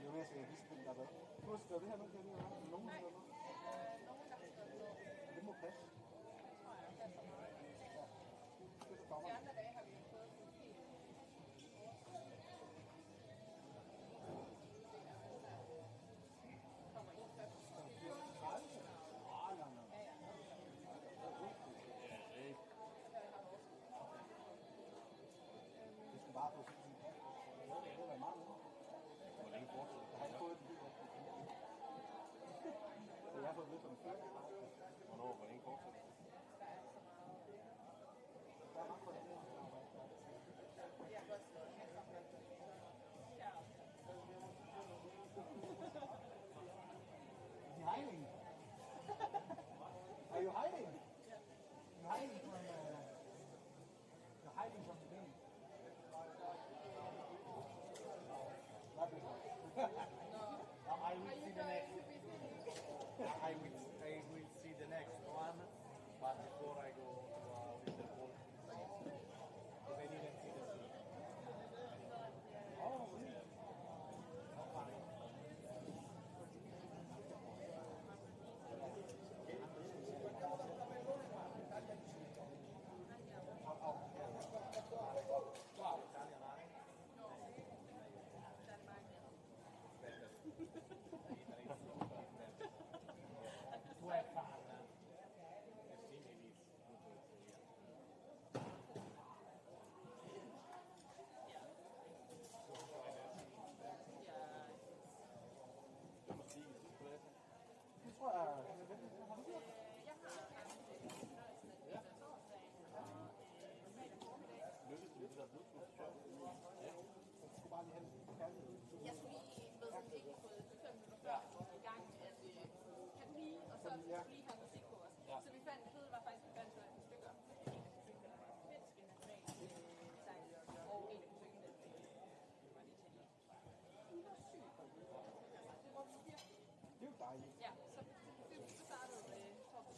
jo mere sikkert, at vi skal der har været. Du har skrevet det her med, kan jeg lige have nogen Nej, steder. nogen der har skrevet noget. Det må passe. Det tror jeg passer meget. Det er så dommer. De andre dage har vi jo fået sådan helt kommer ind først. Det skal bare få sådan. Det var meget mere. Hvor længe fortsætter Jeg har ikke fået den. Så jeg har fået lidt om før. Hvor længe fortsætter det? Der er mange på det. Jeg har også skrevet her sammen. Is he hiding? Are you hiding? You're hiding from you're hiding from the game. I will see the next. I will see the next one, but before I go with the ball, because I didn't see the scene. Oh, really? Tu è fan? Sì, mi dici. Det tror jeg, har du gjort? Jeg har haft Lykkes til det der Bluetooth-show? Ja. Jeg skulle bare lige have en kærlighed. Jeg skulle lige ved sådan ikke fået 5 minutter før i gang, at kan du lige, og så lige have musik på os. Så vi fandt, det var faktisk, vi fandt et stykker. En af de stykker, der var fedt, en nationalsang, og en af de stykker, der var lidt til. Det var sygt. Det var virkelig. Det er jo dejligt. Ja, så startede det toppen.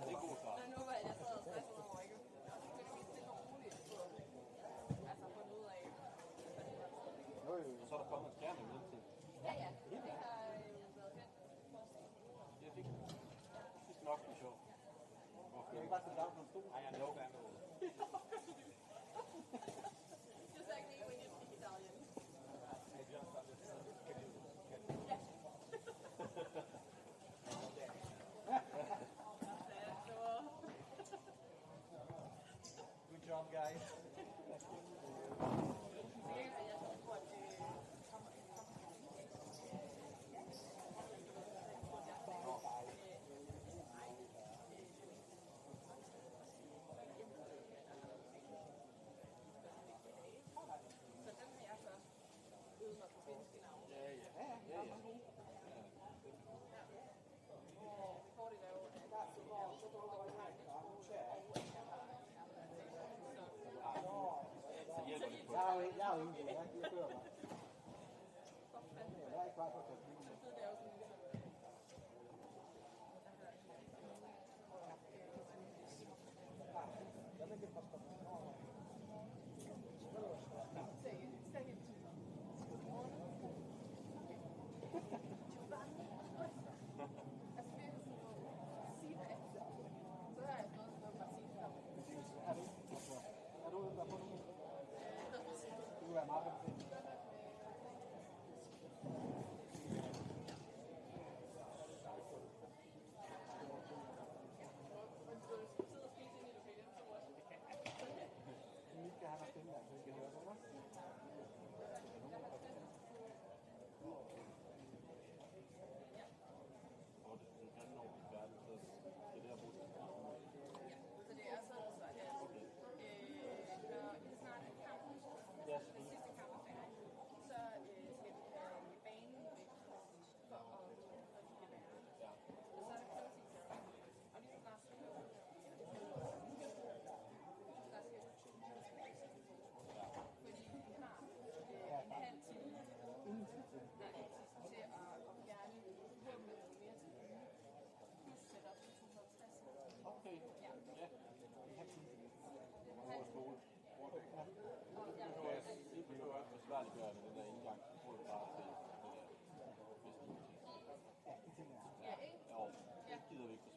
Det er god start. Men nu var jeg sad og stressede over, ikke? Og så kunne vi stille og roligt på, altså fundet ud af, hvad det var. Og så er der kommet en skærm i mellemtiden. Ja, det har været fedt. Det er fint. Det skal nok blive sjovt. Jeg kan ikke bare sætte dig på en stol. I know that. Just like me when you speak Italian. I just understand. Can you? Yes. Good job, guys. Så den har jeg først øvet mig på finske navn. Ja. Fordel er jo, at Så hjælper det på. Jeg er jo ingen, jeg kører bare. Jeg er ikke bare på at det er jo sådan Jeg vil ikke forstå. Say it to me. Altså virkelig sådan noget, sige det. Så har jeg noget, som bare sige det. Er du ude der på nu? Det vil være meget fedt. Vi skal have noget stemme, så vi skal høre sådan noget. Og det kan nå blive færdigt, så det er der brugt. Så det er sådan, så at når det snart er kampen, den sidste kamp er færdig, så skal vi have banen væk for at det være. Og så er der closing ceremony. Og lige så snart så der skal fordi vi har en halv time til at fjerne våbnet mere til plus setup i 260. Okay. Ja. Over skole. Det kan jo også besværliggøre med den der indgang. Det får du bare til.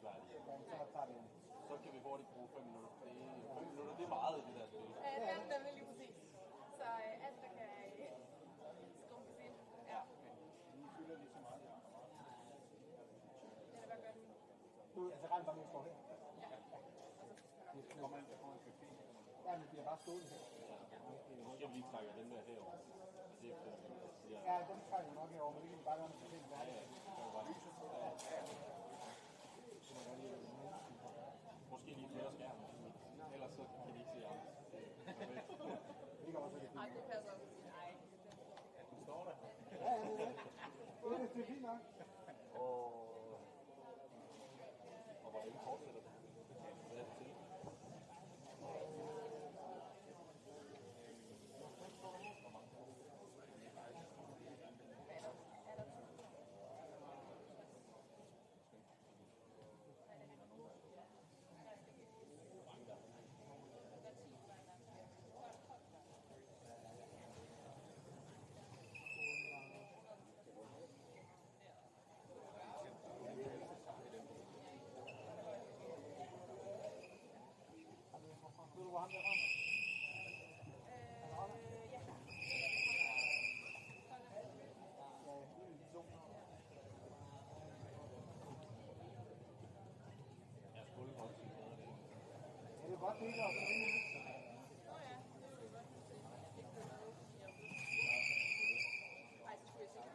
færdige. Så tager vi Så kan vi hurtigt bruge 5 minutter. 5 minutter, det er meget i det der spil. Det er nemlig lige præcis. Så alt, der kan skrumpes ind. Ja. Vi fylder lige så meget. Det er bare godt. nu, altså rent bare, står her. Ja. Der kommer en café. Ja, men vi har bare stået her. Måske vi lige trækker den der herover. Det er fedt. Ja, den trækker vi nok herover, men det kan vi bare gøre, når vi er færdige. Måske lige flere skærme. Ellers så kan de ikke se ham. Det kan også være Ej, det passer også. Nej. Den står der. Ja, det er det. Det er fint nok. Og hvor længe fortsætter det? Hvad er det til? Ved du, hvor ham der var? Ja. Jeg skulle godt sige noget af det. Ja, det er godt, det ikke er også. Nå ja, det er jo godt. Jeg fik det med. Ej, så skulle jeg se.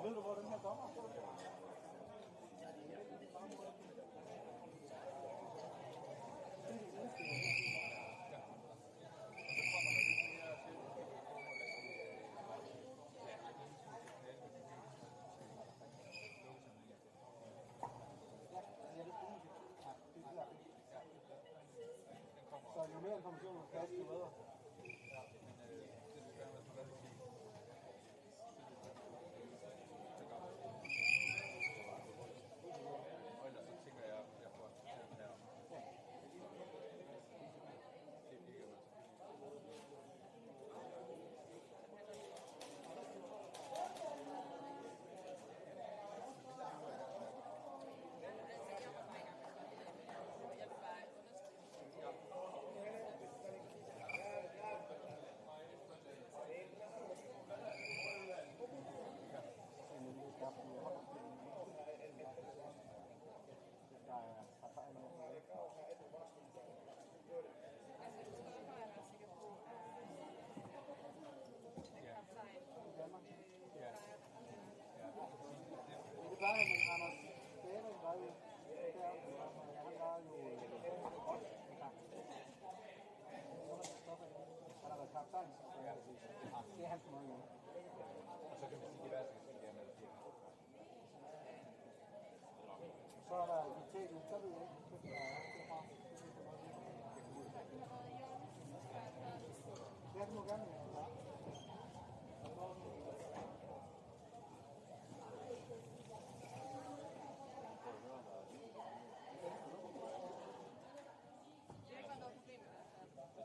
Ved du, hvor den her dommer er? Så jo mere information om plads, jo bedre. Det plejer man, Anders. David var jo deroppe, han var jo også en gang. Han har været kaptajn. Det er han for mange år. Og så kan man sige, at det er med Så er der Italien, så ved jeg ikke, hvad der er herfra. Ja, det må gerne være. Det er ikke noget problem med det.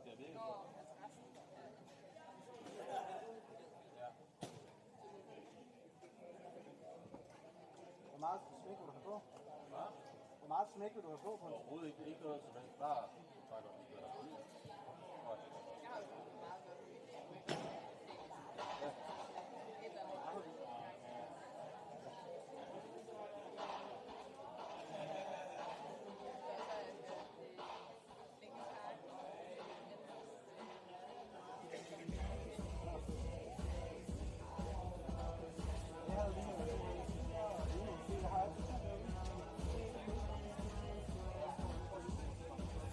Det er virkelig Nå, altså resten. Hvor meget smæk vil du have på? Hvad? Hvor meget smæk vil du have på? Overhovedet ikke. Ikke noget tilbage. Bare godt. Godt. Jeg har jo meget godt. Et eller andet. Jeg havde lige noget. Jeg har altid sådan noget.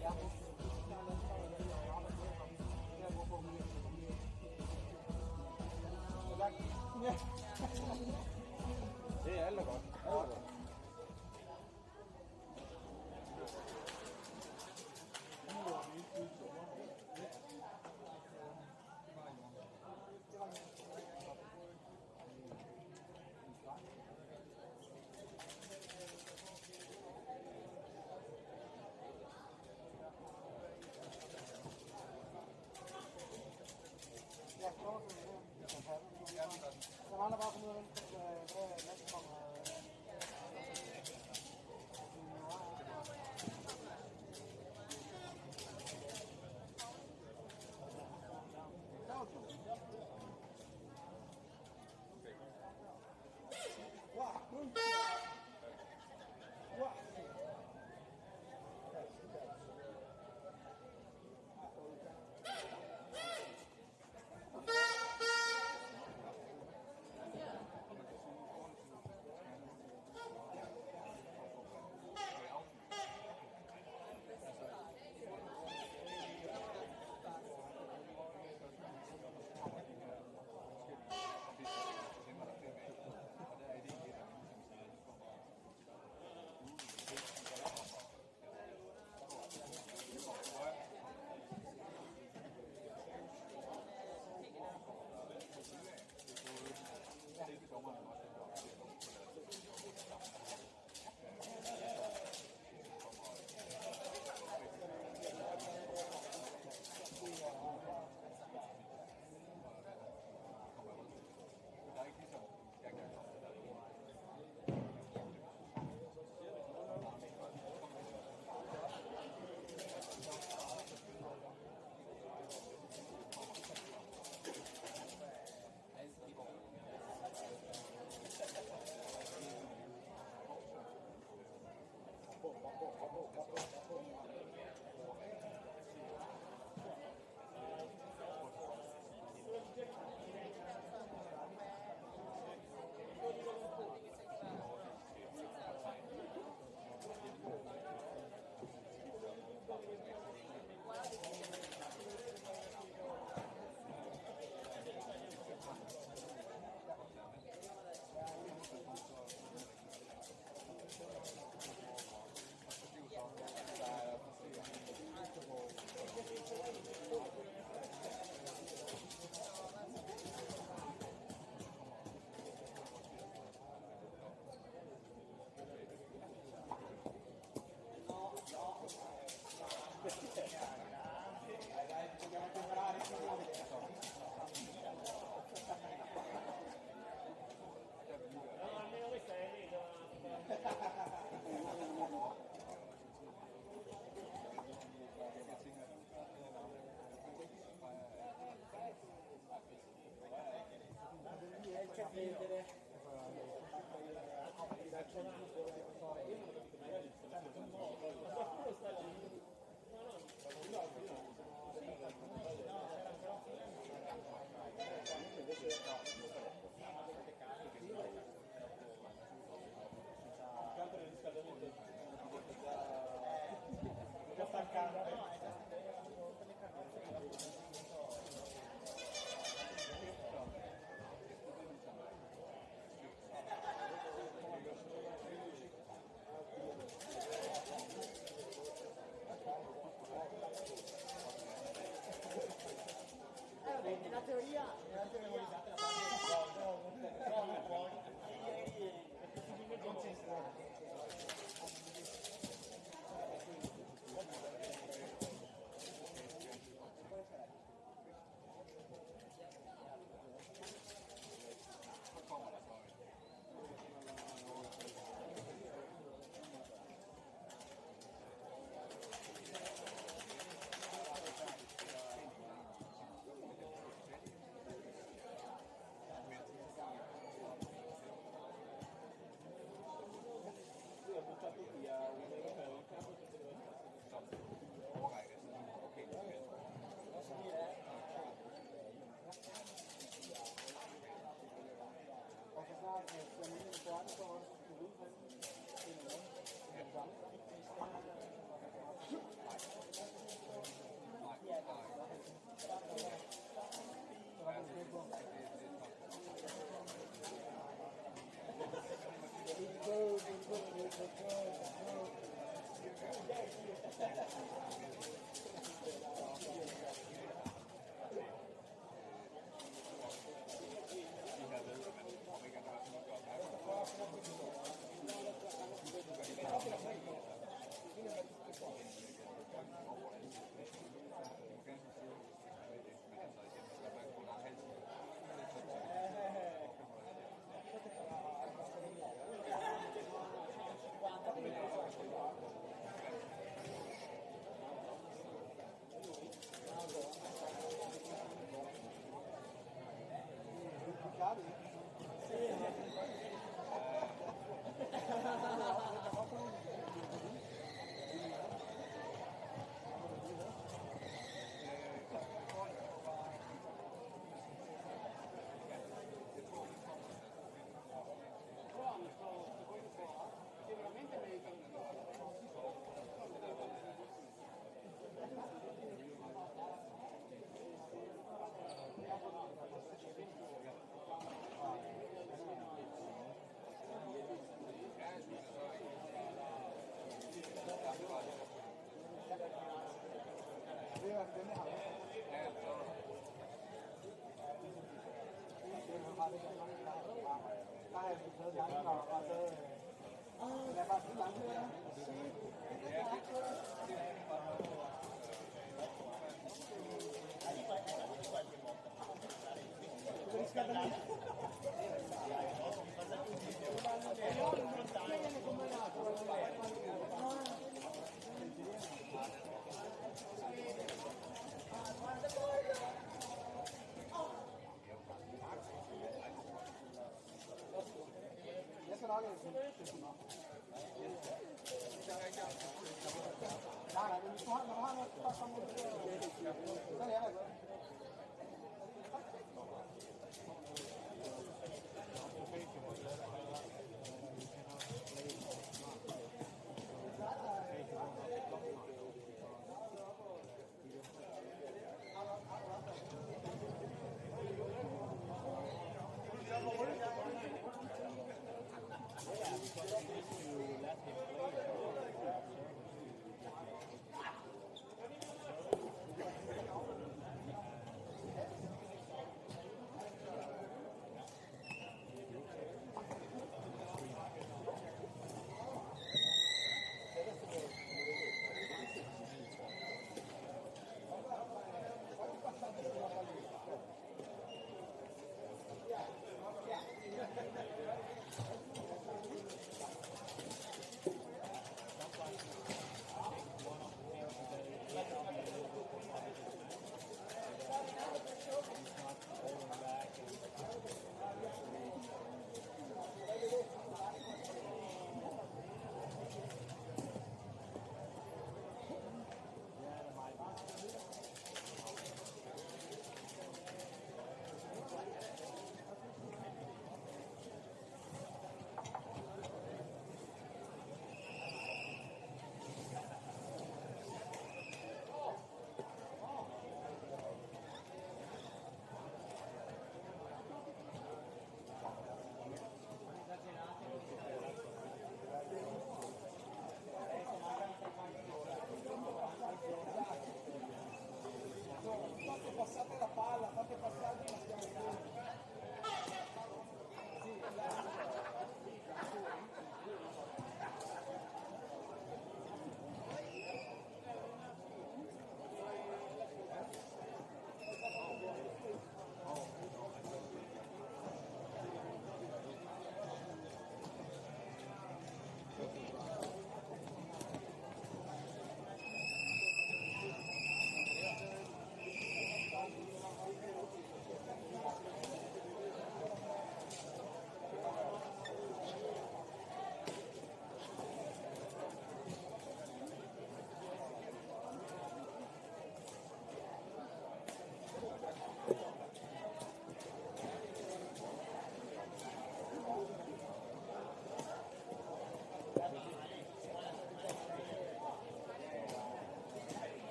Jeg har brugt det. Jeg har lavet sådan noget. Jeg har arbejdet med ham.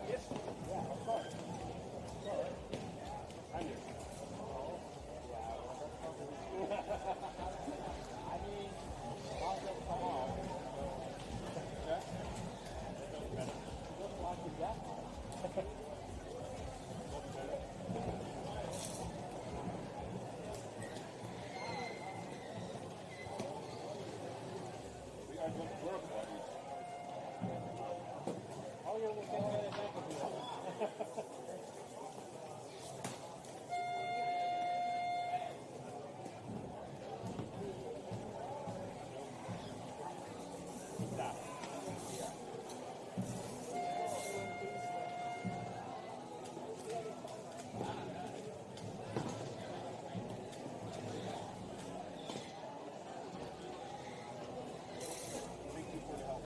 Yes. Yeah, of course. I mean, once they come out, Yeah. you don't want to get out. We are good work buddies. How you will get very back of you? Thank you for the help.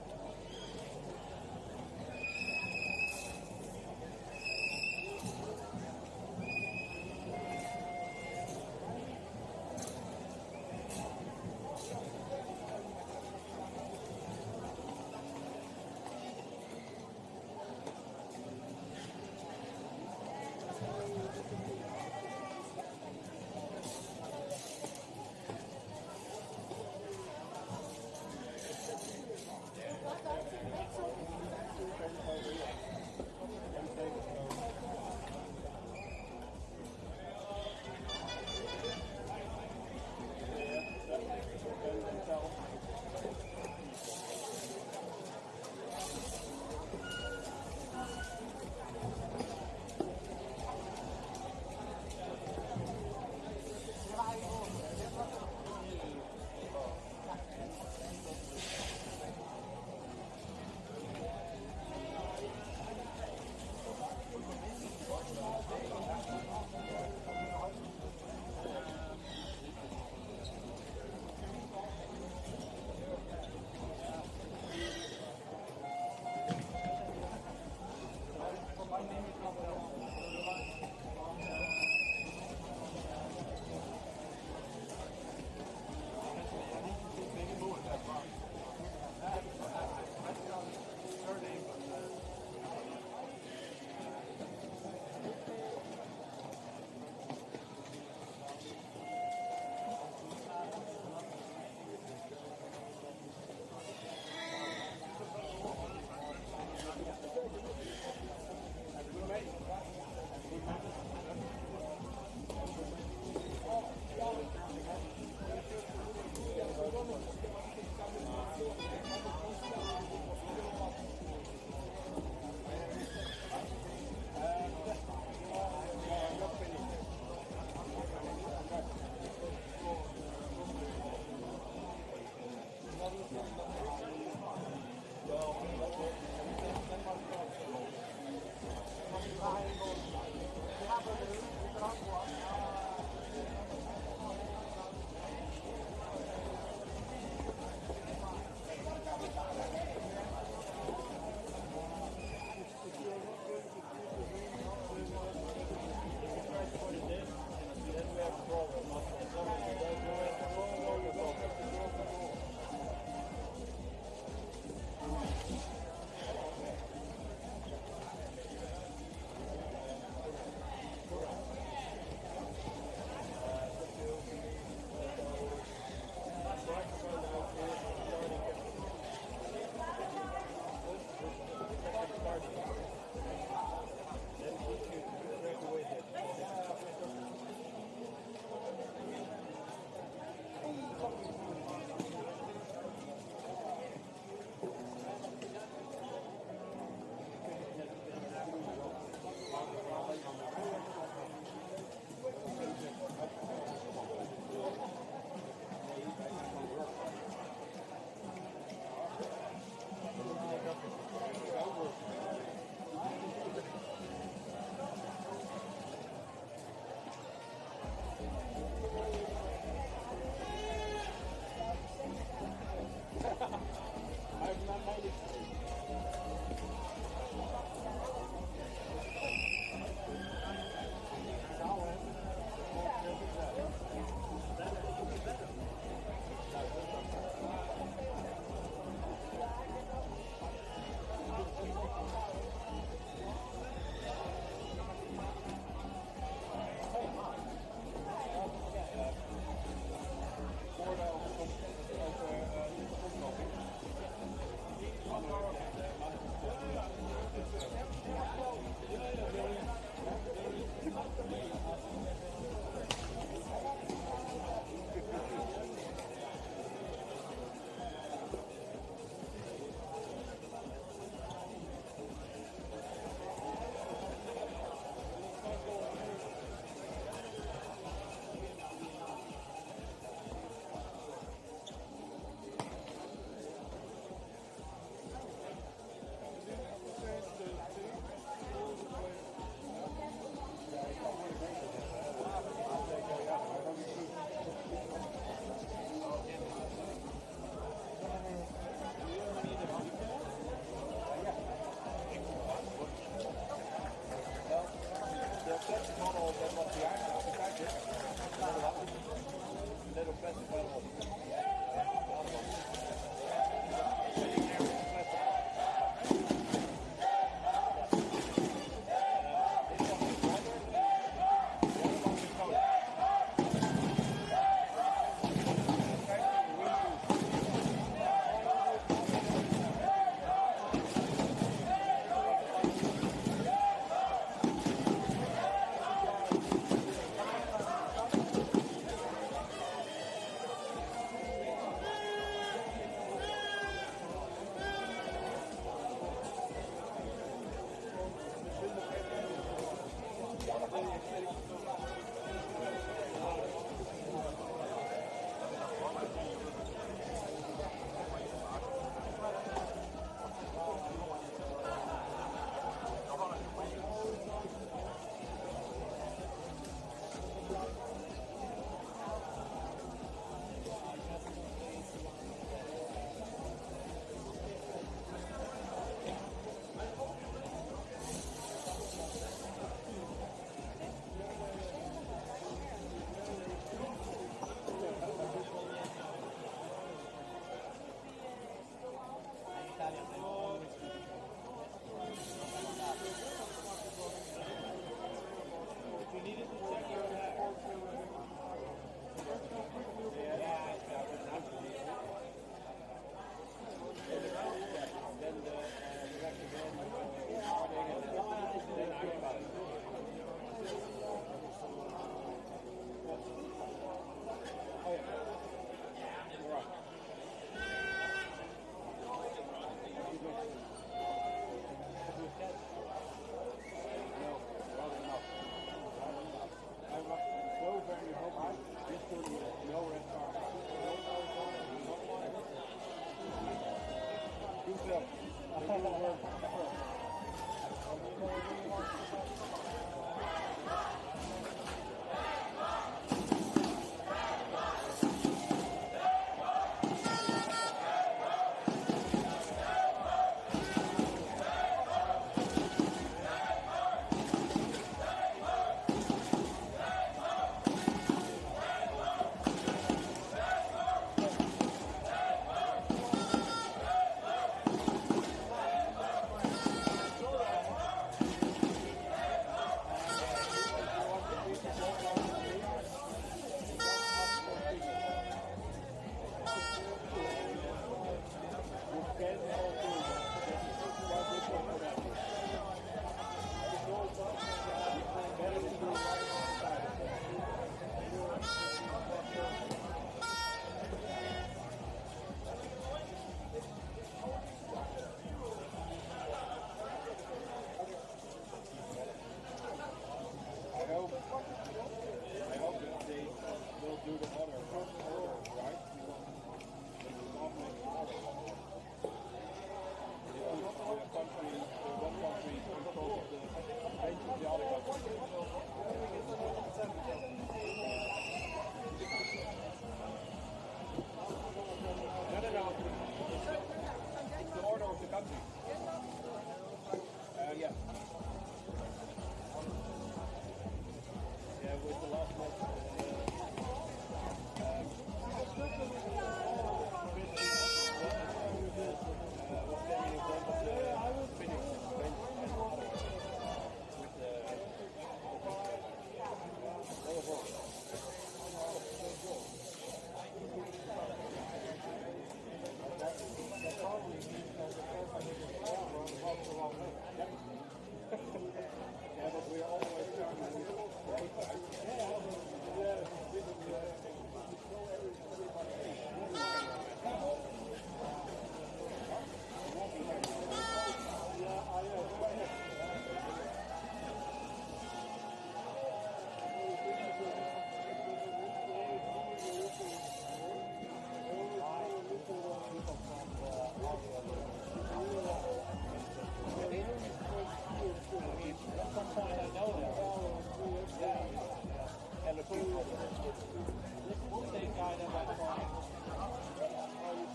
Same guy that went for.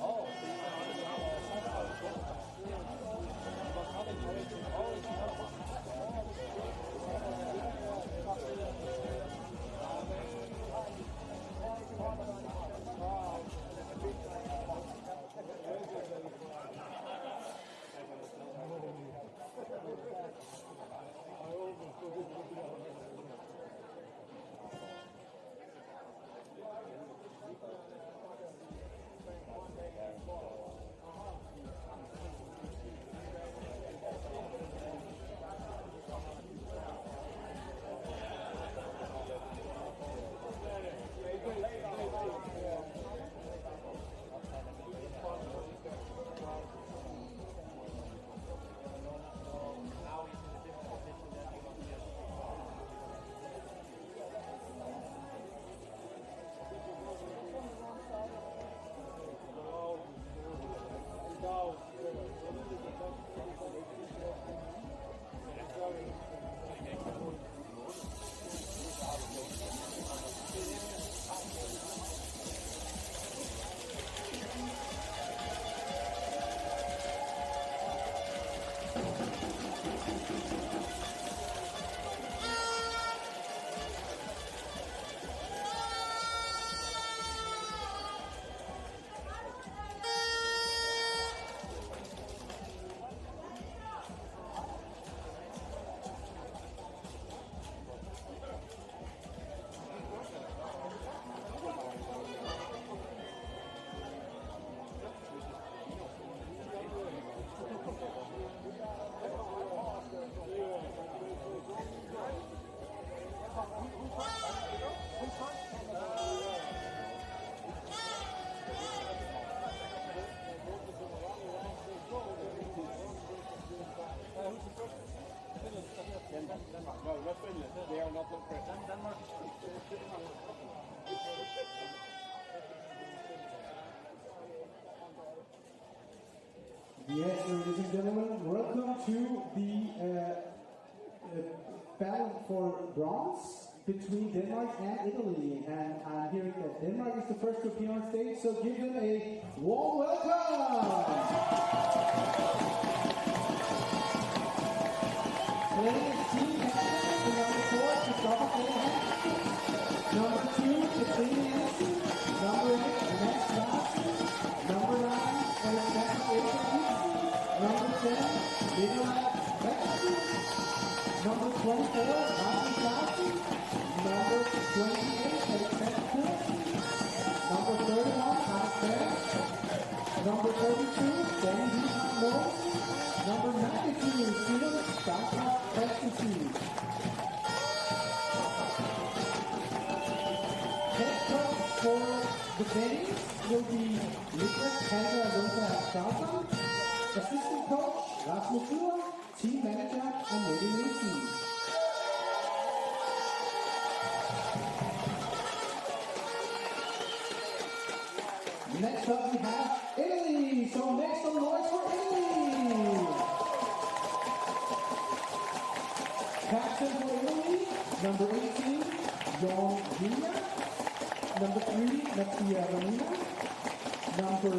Oh, No, not Finland. They are not present. Denmark. Yes, ladies and gentlemen, welcome to the battle for bronze between Denmark and Italy. And I'm hearing that Denmark is the first to appear on stage, so give them a warm welcome! Playing team captain, the number 4, Christopher Abraham. Number 2, Katrina Anderson. Number 8, Max Larsen. Number 9, Alexander Abraham. Number 10, Nikolai Beckstein. Number 24, Martin Larsen. Number 28, Alexander Pearson. Number 31, Hans Berg. Number 32, Danny Wiesmann. Number 92, Felix Stanford Christensen. Head coach for the Danes will be Niklas Helga Lundberg. Assistant coach, Rasmus Fuller. Team manager, Annette Nielsen. Next up we have Italy. So make some noise for Italy. Captain for Italy, number 18, John Vigna. Number 3, Mattia Vanina. Number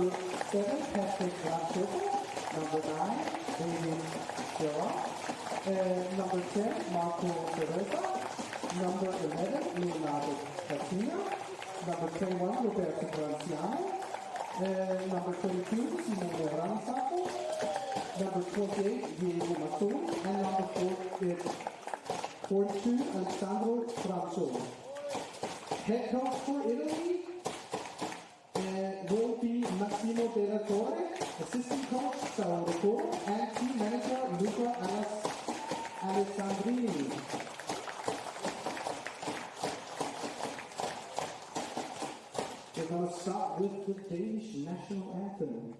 7, Patrick Lascoppo. Number 9, David Gerard. Number 10, Marco Cerveza. Number 11, Leonardo Cattina. Number 21, Roberto Graziano. Number 22, Simone Ranzato. Number 28, Diego Mattoni. And number 42, Alessandro Franzo. Head coach for Italy will be Massimo Della Torre. Assistant coach, Sauro Coro. And team manager, Luca Alessandrini. We're going to start with the Danish national anthem.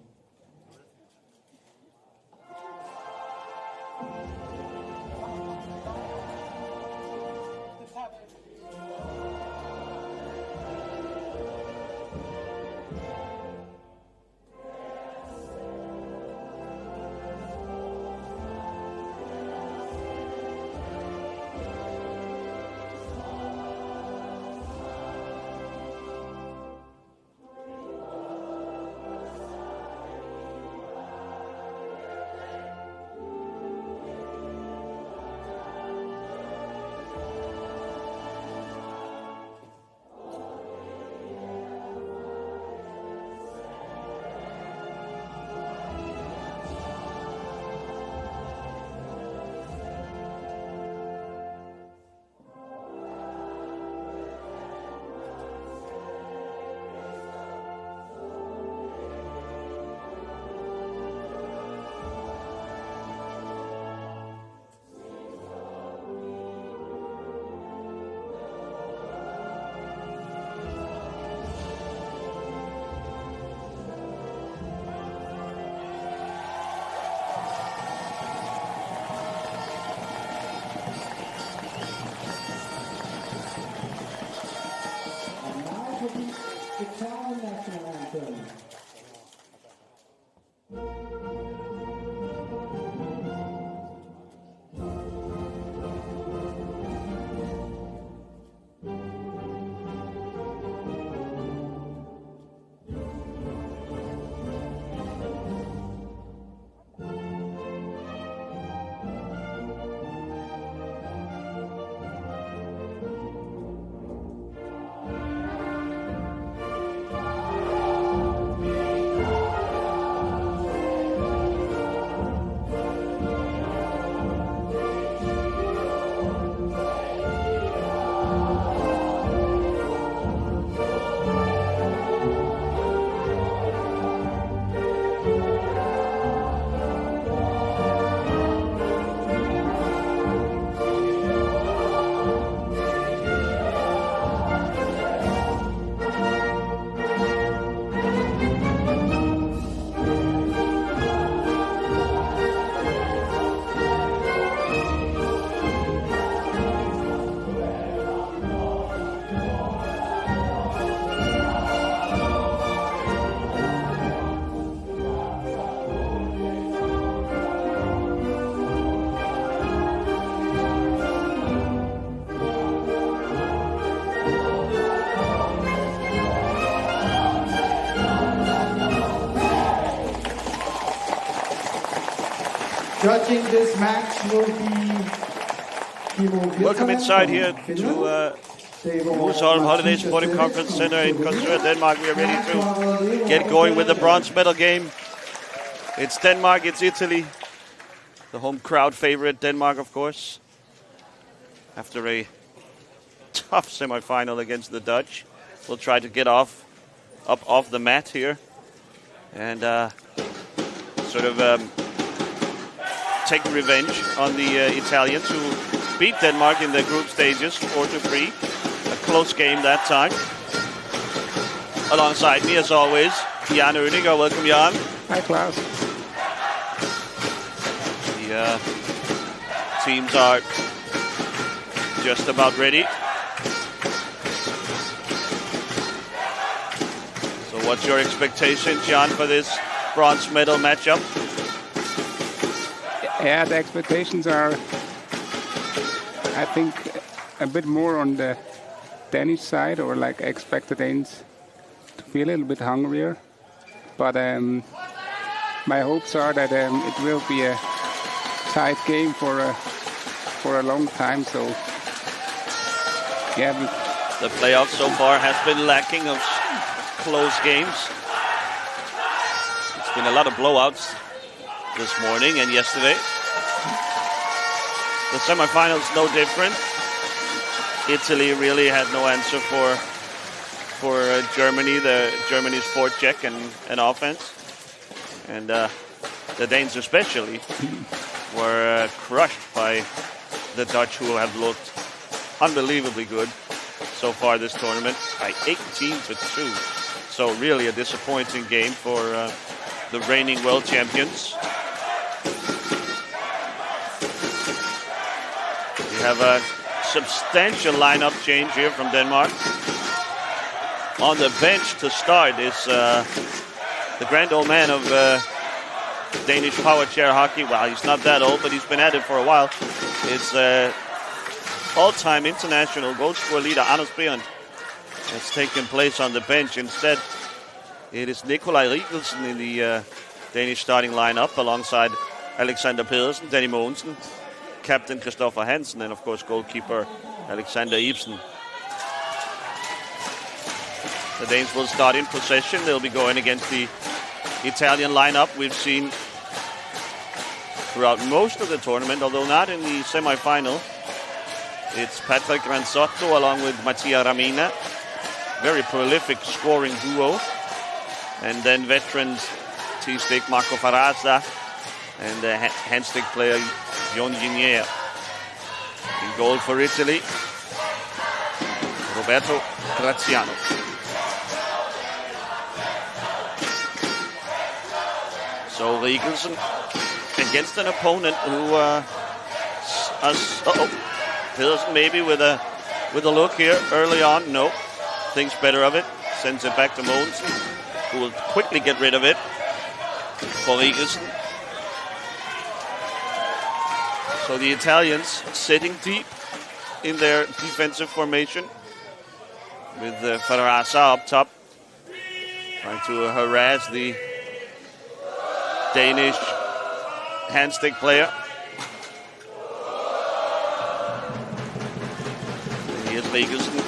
in this match will be Welcome inside here to Musholm Holiday Sporting Conference Center in Kongsberg, Denmark. We are ready to get going with the bronze medal game. It's Denmark, it's Italy. The home crowd favorite, Denmark, of course. After a tough semi-final against the Dutch, we'll try to get up off the mat here and take revenge on the Italians who beat Denmark in the group stages 4-3. A close game that time. Alongside me, as always, Jan Øninger. Welcome, Jan. Hi, Klaus. The teams are just about ready. So what's your expectation, Jan, for this bronze medal matchup? Yeah, the expectations are, I think, a bit more on the Danish side, or like I expect the Danes to be a little bit hungrier. But my hopes are that it will be a tight game for a long time. So, yeah. The playoffs so far has been lacking of close games. It's been a lot of blowouts this morning and yesterday. The semifinals no different. Italy really had no answer for Germany. Germany's forecheck and offense, and the Danes especially were crushed by the Dutch, who have looked unbelievably good so far this tournament by 18-2. So really a disappointing game for the reigning world champions. We have a substantial lineup change here from Denmark. On the bench to start is the grand old man of Danish Powerchair hockey. Well, he's not that old, but he's been at it for a while. It's all-time international goal scorer leader Anders Bjørn that's taken place on the bench. Instead, it is Nikolaj Rikkelsen in the Danish starting lineup alongside Alexander Pedersen, Danny Mogensen, captain Christopher Hansen, and of course goalkeeper Alexander Ibsen. The Danes will start in possession. They'll be going against the Italian lineup we've seen throughout most of the tournament, although not in the semi-final. It's Patrick Ransotto along with Mattia Ramina. Very prolific scoring duo. And then veterans T-stick Marco Faraza and the hand-stick player Jon Ginier. In goal for Italy, Roberto Graziano. So Rikkelsen against an opponent who Pedersen maybe with a look here early on. No, thinks better of it. Sends it back to Mogensen, who will quickly get rid of it for Rikkelsen. So the Italians sitting deep in their defensive formation with Faraza up top, trying to harass the Danish handstick player. Here's Rikkelsen.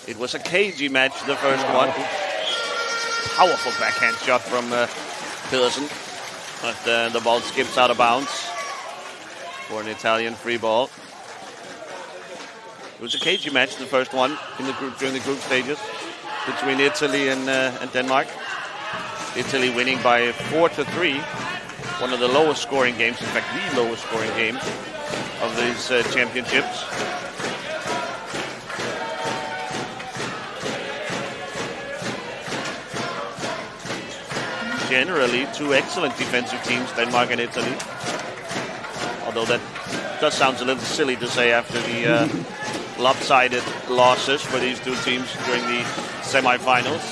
It was a cagey match, the first one. Powerful backhand shot from Pedersen. But the ball skips out of bounds for an Italian free ball. It was a cagey match, the first one in the group during the group stages between Italy and Denmark. Italy winning by 4-3. One of the lowest scoring games, in fact, the lowest scoring game of these championships. Generally, two excellent defensive teams, Denmark and Italy. Although that just sounds a little silly to say after the lopsided losses for these two teams during the semifinals.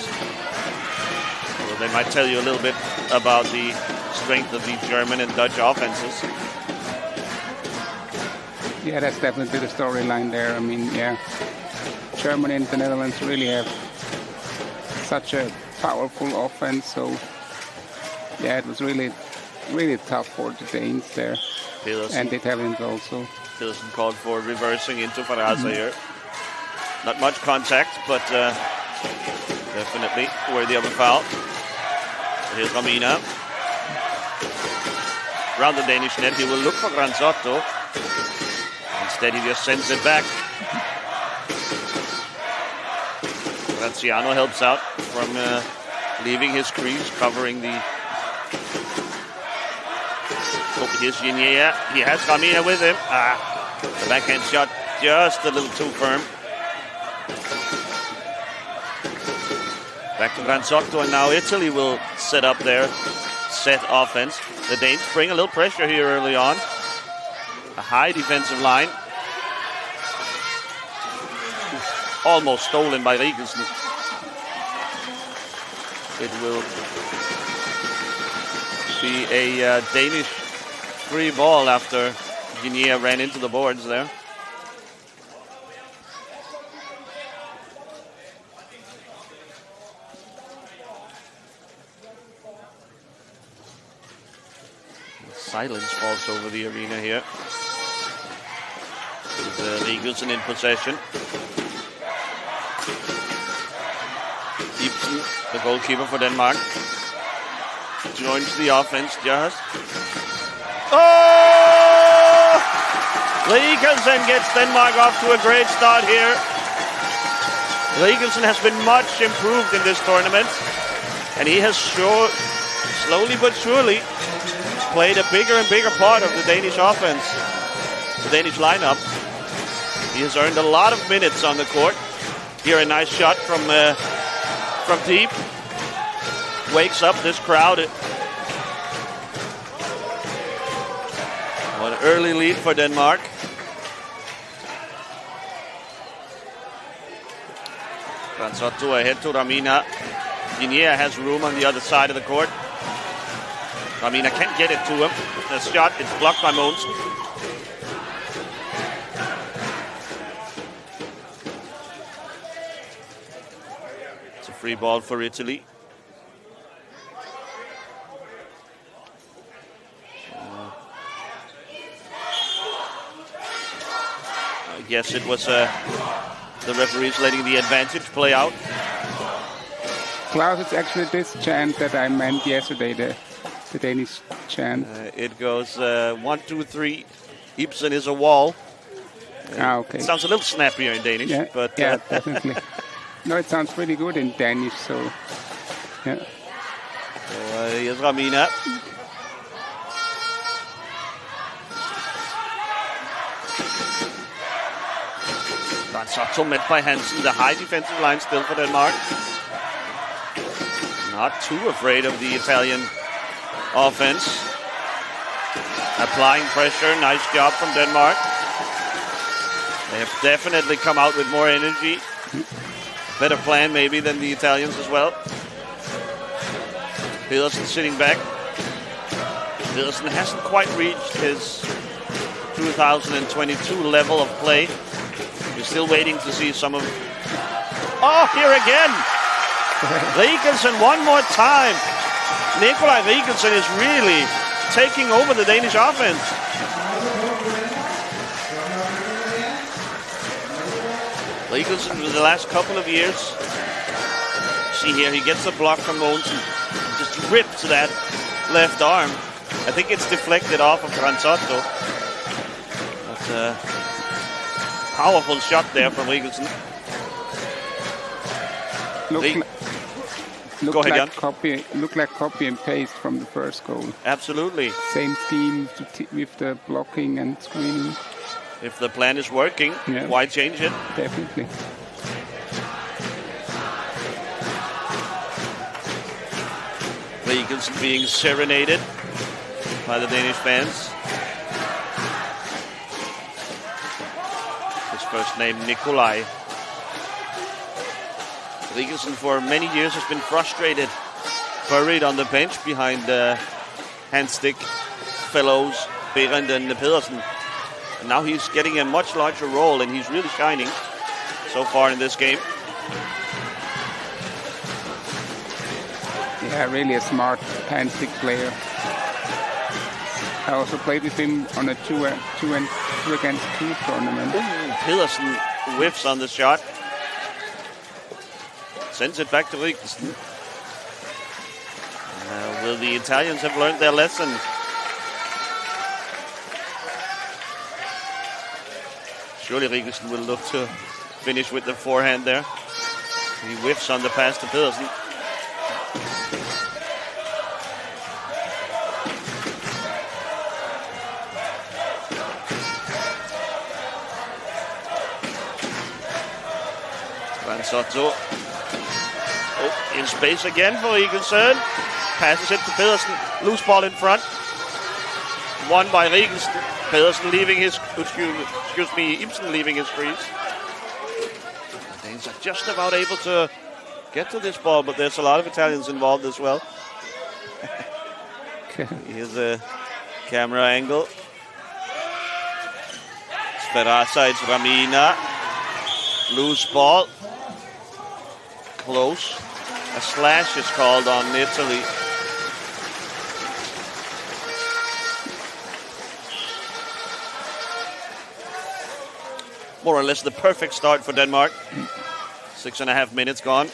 So they might tell you a little bit about the strength of the German and Dutch offenses. Yeah, that's definitely the storyline there. I mean, yeah, Germany and the Netherlands really have such a powerful offense. So Yeah, it was really tough for the Danes there. Pedersen. And the Italians also. Pedersen called for reversing into Faraza here. Not much contact, but definitely worthy of a foul. So here's Ramina. Around the Danish net, he will look for Granzotto. Instead, he just sends it back. Graziano helps out from leaving his crease, covering the... Oh, here's Ginier. He has Ramina with him. The backhand shot just a little too firm. Back to Granzotto, and now Italy will set up their set offense. The Danes bring a little pressure here early on. A high defensive line. Almost stolen by Rigelsen. It will be a Danish free ball after Ginier ran into the boards there. Silence falls over the arena here. With Rigelsen in possession. Ibsen, the goalkeeper for Denmark, joins the offense just. Oh! Rigelsen gets Denmark off to a great start here. Rigelsen has been much improved in this tournament, and he has slowly but surely played a bigger and bigger part of the Danish offense, the Danish lineup. He has earned a lot of minutes on the court. Here a nice shot from deep. Wakes up this crowd. An early lead for Denmark. Granzotto ahead to Ramina. Ginier has room on the other side of the court. Ramina can't get it to him. The shot is blocked by Mogensen. It's a free ball for Italy. I guess it was the referees letting the advantage play out. Klaus, it's actually this chant that I meant yesterday, the Danish chant. It goes 1, 2, 3. Ibsen is a wall. Okay. It sounds a little snappier in Danish, yeah, but yeah, definitely. No, it sounds pretty good in Danish. So, yeah. So here's Ramina. Granzotto met by Hansen. The high defensive line still for Denmark. Not too afraid of the Italian offense. Applying pressure. Nice job from Denmark. They have definitely come out with more energy. Better plan maybe than the Italians as well. Pedersen sitting back. Pedersen hasn't quite reached his 2022 level of play. We're still waiting to see some of... Oh, here again! Rigelsen one more time. Nikolaj Rigelsen is really taking over the Danish offense. Rigelsen for the last couple of years. See here, he gets a block from Mogensen. Just rips that left arm. I think it's deflected off of Granzotto. That's a powerful shot there from Rigelsen. Look like copy and paste from the first goal. Absolutely. Same scheme with the blocking and screening. If the plan is working, yeah, why change it? Definitely. Rigelsen being serenaded by the Danish fans. His first name, Nikolaj. Rigelsen for many years has been frustrated, buried on the bench behind handstick fellows Berend and Pedersen. And now he's getting a much larger role, and he's really shining so far in this game. Yeah, really a smart hand-stick player. I also played with him on a 2 against 2 tournament. Pedersen whiffs on the shot. Sends it back to Rigelsen. Will the Italians have learned their lesson? Surely Rigelsen will look to finish with the forehand there. He whiffs on the pass to Pedersen. Ransotto. Oh, in space again for Rigelsen. Passes it to Pedersen. Loose ball in front. Won by Rigelsen. Pedersen leaving his, Ibsen leaving his crease. The Danes are just about able to get to this ball, but there's a lot of Italians involved as well. Here's a camera angle. Sperazza, it's Ramina. Loose ball. Close. A slash is called on Italy. More or less the perfect start for Denmark. 6.5 minutes gone.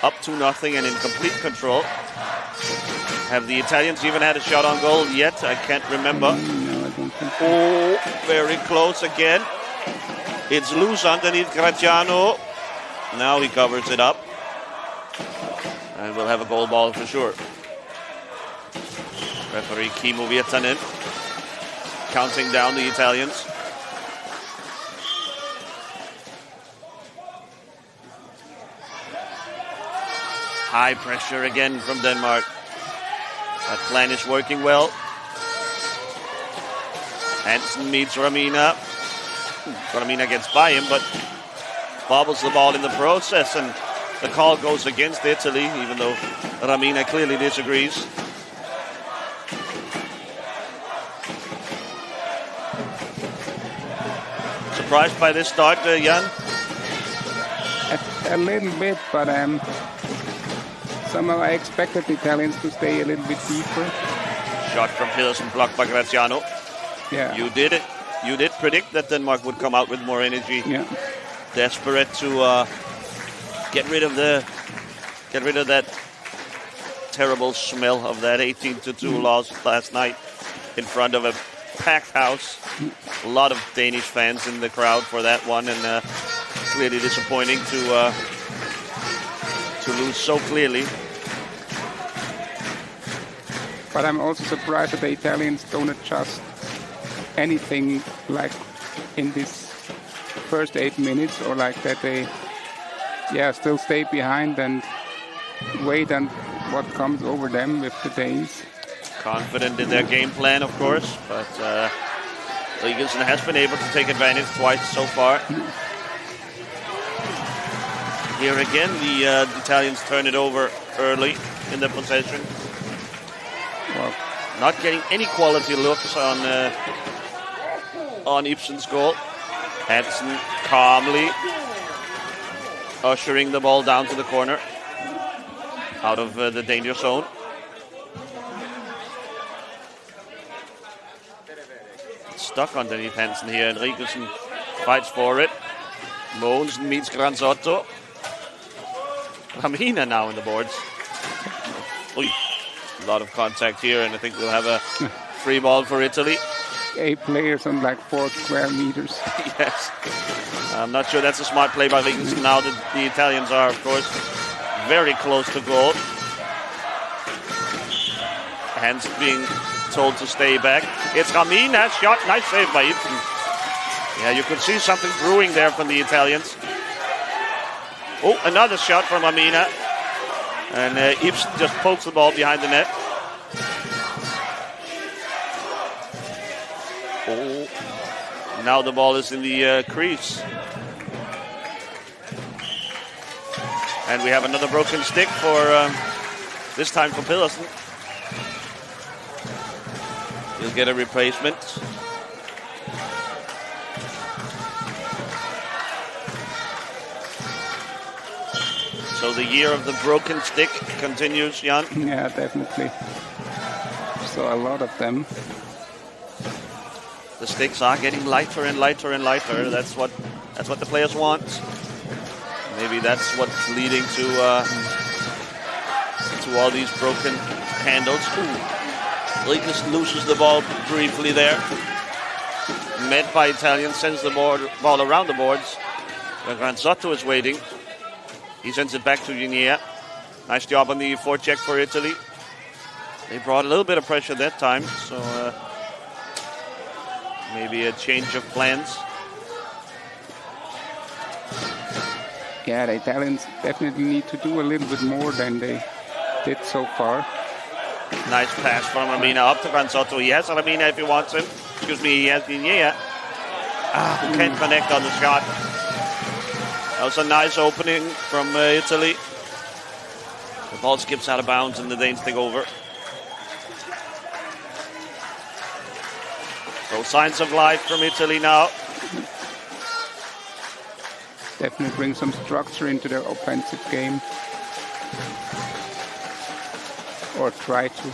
Up 2-0 and in complete control. Have the Italians even had a shot on goal yet? I can't remember. No, I don't think so. Oh, very close again. It's loose underneath Graziano. Now he covers it up. And we'll have a goal ball for sure. Referee Kimmo Virtanen counting down the Italians. High pressure again from Denmark. That plan is working well. Hansen meets Ramina. Ramina gets by him, but bobbles the ball in the process, and the call goes against Italy, even though Ramina clearly disagrees. Surprised by this start, Jan? A little bit, but somehow I expected the Italians to stay a little bit deeper. Shot from Pedersen, blocked by Graziano. Yeah. You did it. You did predict that Denmark would come out with more energy. Yeah. Desperate to get rid of that terrible smell of that 18-2 loss last night in front of a packed house. A lot of Danish fans in the crowd for that one, and clearly disappointing to lose so clearly. But I'm also surprised that the Italians don't adjust anything like in this first 8 minutes, or like that they still stay behind and wait on what comes over them with the Danes. Confident in their game plan, of course, but Rigelsen has been able to take advantage twice so far. Here again, the Italians turn it over early in the possession. Well, not getting any quality looks on Ibsen's goal. Hansen calmly ushering the ball down to the corner, out of the danger zone. Stuck underneath Hansen here, and Rigelsen fights for it. Mogensen meets Granzotto. Ramina now in the boards. Oy. A lot of contact here, and I think we'll have a free ball for Italy. 8 players on like 4 square meters. Yes. I'm not sure that's a smart play by Rigelsen now that the Italians are, of course, very close to goal. Hansen being told to stay back. It's Ramina shot. Nice save by Ibsen. Yeah, you could see something brewing there from the Italians. Oh, another shot from Ramina. And Ibsen just pokes the ball behind the net. Oh, now the ball is in the crease. And we have another broken stick for, this time for Pedersen. He'll get a replacement. So So the year of the broken stick continues, Jan. Yeah, definitely. So a lot of them. The sticks are getting lighter and lighter and lighter. That's what the players want. Maybe that's what's leading to all these broken handles. Riegels loses the ball briefly there. Met by Italian, sends the ball around the boards. Granzotto is waiting. He sends it back to Ginier. Nice job on the forecheck for Italy. They brought a little bit of pressure that time, so maybe a change of plans. Yeah, the Italians definitely need to do a little bit more than they did so far. Nice pass from Ramina up to Granzotto. He has Ramina if he wants him. Excuse me, he has Ginier. Who can't connect on the shot. That was a nice opening from Italy. The ball skips out of bounds and the Danes take over. So signs of life from Italy now. Definitely bring some structure into their offensive game. Or try to.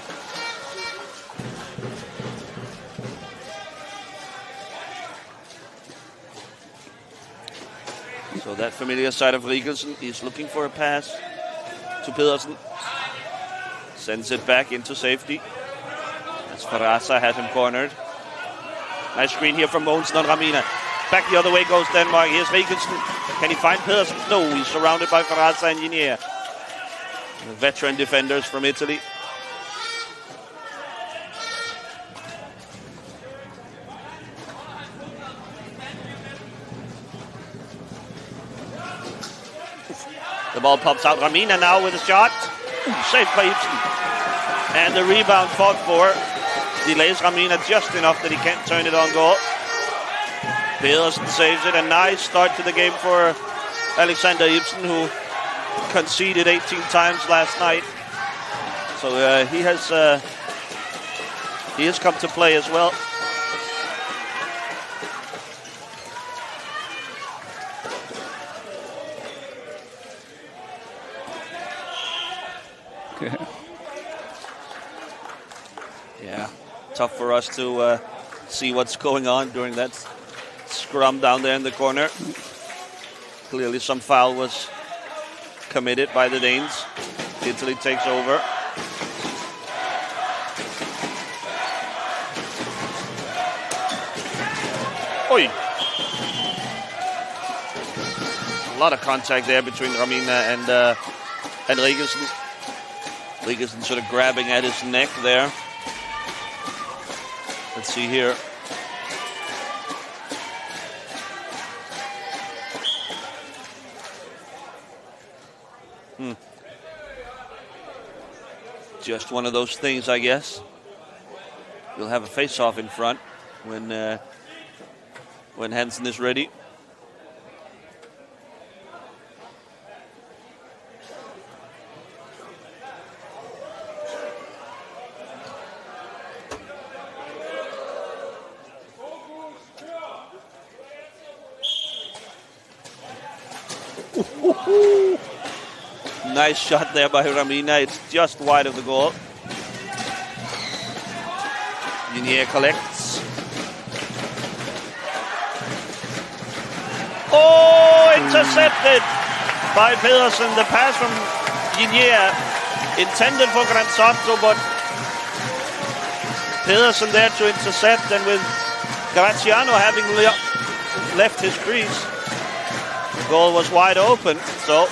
So that familiar side of Rigelsen is looking for a pass to Pedersen. Sends it back into safety. As Farasa had him cornered. Nice screen here from Mogensen on Ramina. Back the other way goes Denmark. Here's Rigelsen. Can he find Pedersen? No, he's surrounded by Farasa and Ginier. The veteran defenders from Italy. The ball pops out. Ramina now with a shot. Saved by Ibsen. And the rebound fought for. Delays Ramina just enough that he can't turn it on goal. Pedersen saves it. A nice start to the game for Alexander Ibsen, who conceded 18 times last night. So he has come to play as well. Yeah, tough for us to see what's going on during that scrum down there in the corner. Clearly some foul was committed by the Danes. Italy takes over. Oi! A lot of contact there between Ramina and Rigelsen. Rigelsen sort of grabbing at his neck there. Let's see here. Just one of those things, I guess. We'll have a face-off in front when Hansen is ready. Nice shot there by Ramina. It's just wide of the goal. Ginier collects. Oh, intercepted by Pedersen. The pass from Ginier intended for Granzotto, but Pedersen there to intercept, and with Graziano having left his crease, the goal was wide open. So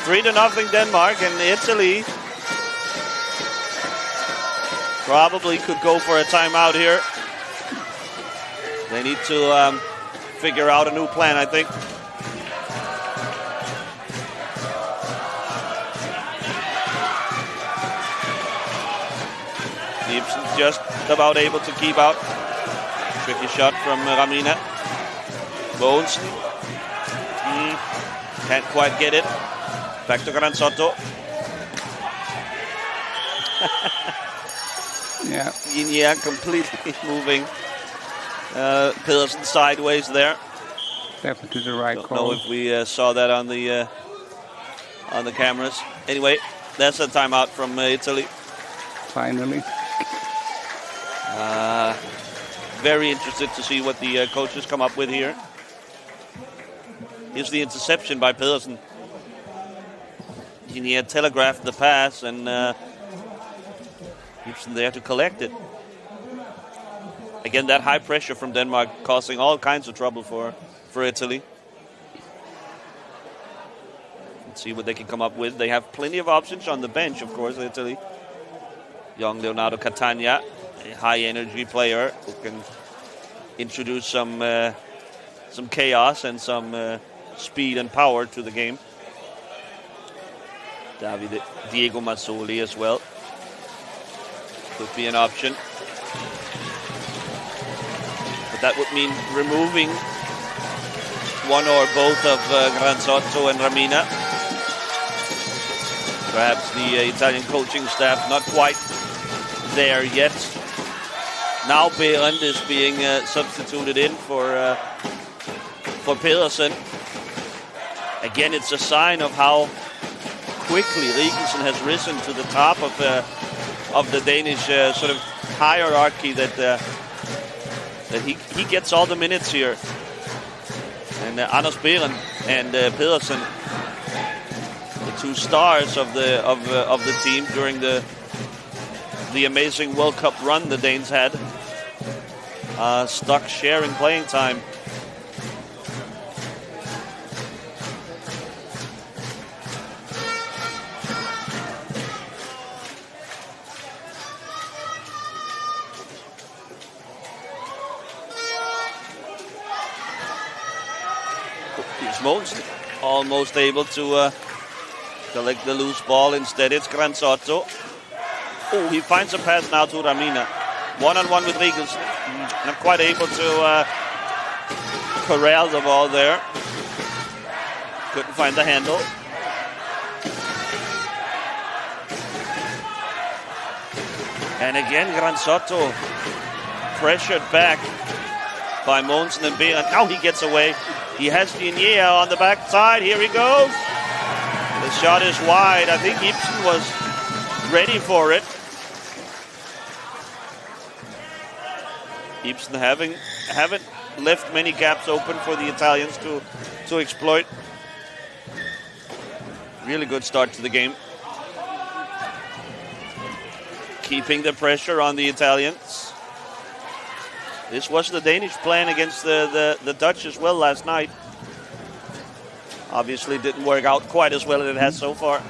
3-0 Denmark, and Italy probably could go for a timeout here. They need to figure out a new plan, I think. Ibsen just about able to keep out. Tricky shot from Ramina. Mogensen. Can't quite get it. Back to Granzotto. Yeah. Ginier completely moving Pedersen sideways there. Definitely the right Don't call. know if we saw that on the on the cameras. Anyway, that's a timeout from Italy. Finally. Very interested to see what the coaches come up with here. Here's the interception by Pedersen. He had telegraphed the pass, and Ibsen there to collect it. Again, that high pressure from Denmark causing all kinds of trouble for Italy. Let's see what they can come up with. They have plenty of options on the bench, of course, Italy. Young Leonardo Catania, a high-energy player who can introduce some chaos and some speed and power to the game. Diego Mazzoli as well could be an option, but that would mean removing one or both of Granzotto and Ramina. Perhaps the Italian coaching staff not quite there yet. Now Berend is being substituted in for Pedersen. Again, it's a sign of how quickly Rigelsen has risen to the top of the Danish sort of hierarchy, that he gets all the minutes here. And Anders Berend and Pedersen, the two stars of the team during the amazing World Cup run the Danes had, stuck sharing playing time. Almost able to collect the loose ball. Instead, it's Granzotto. Oh, he finds a pass now to Ramina. One-on-one with Rigelsen. Not quite able to corral the ball there. Couldn't find the handle. And again, Granzotto pressured back by Mogensen and Berend. Now he gets away. He has Digne on the backside. Here he goes. The shot is wide. I think Ibsen was ready for it. Ibsen haven't left many gaps open for the Italians to exploit. Really good start to the game. Keeping the pressure on the Italians. This was the Danish plan against the Dutch as well last night. Obviously didn't work out quite as well as it has so far.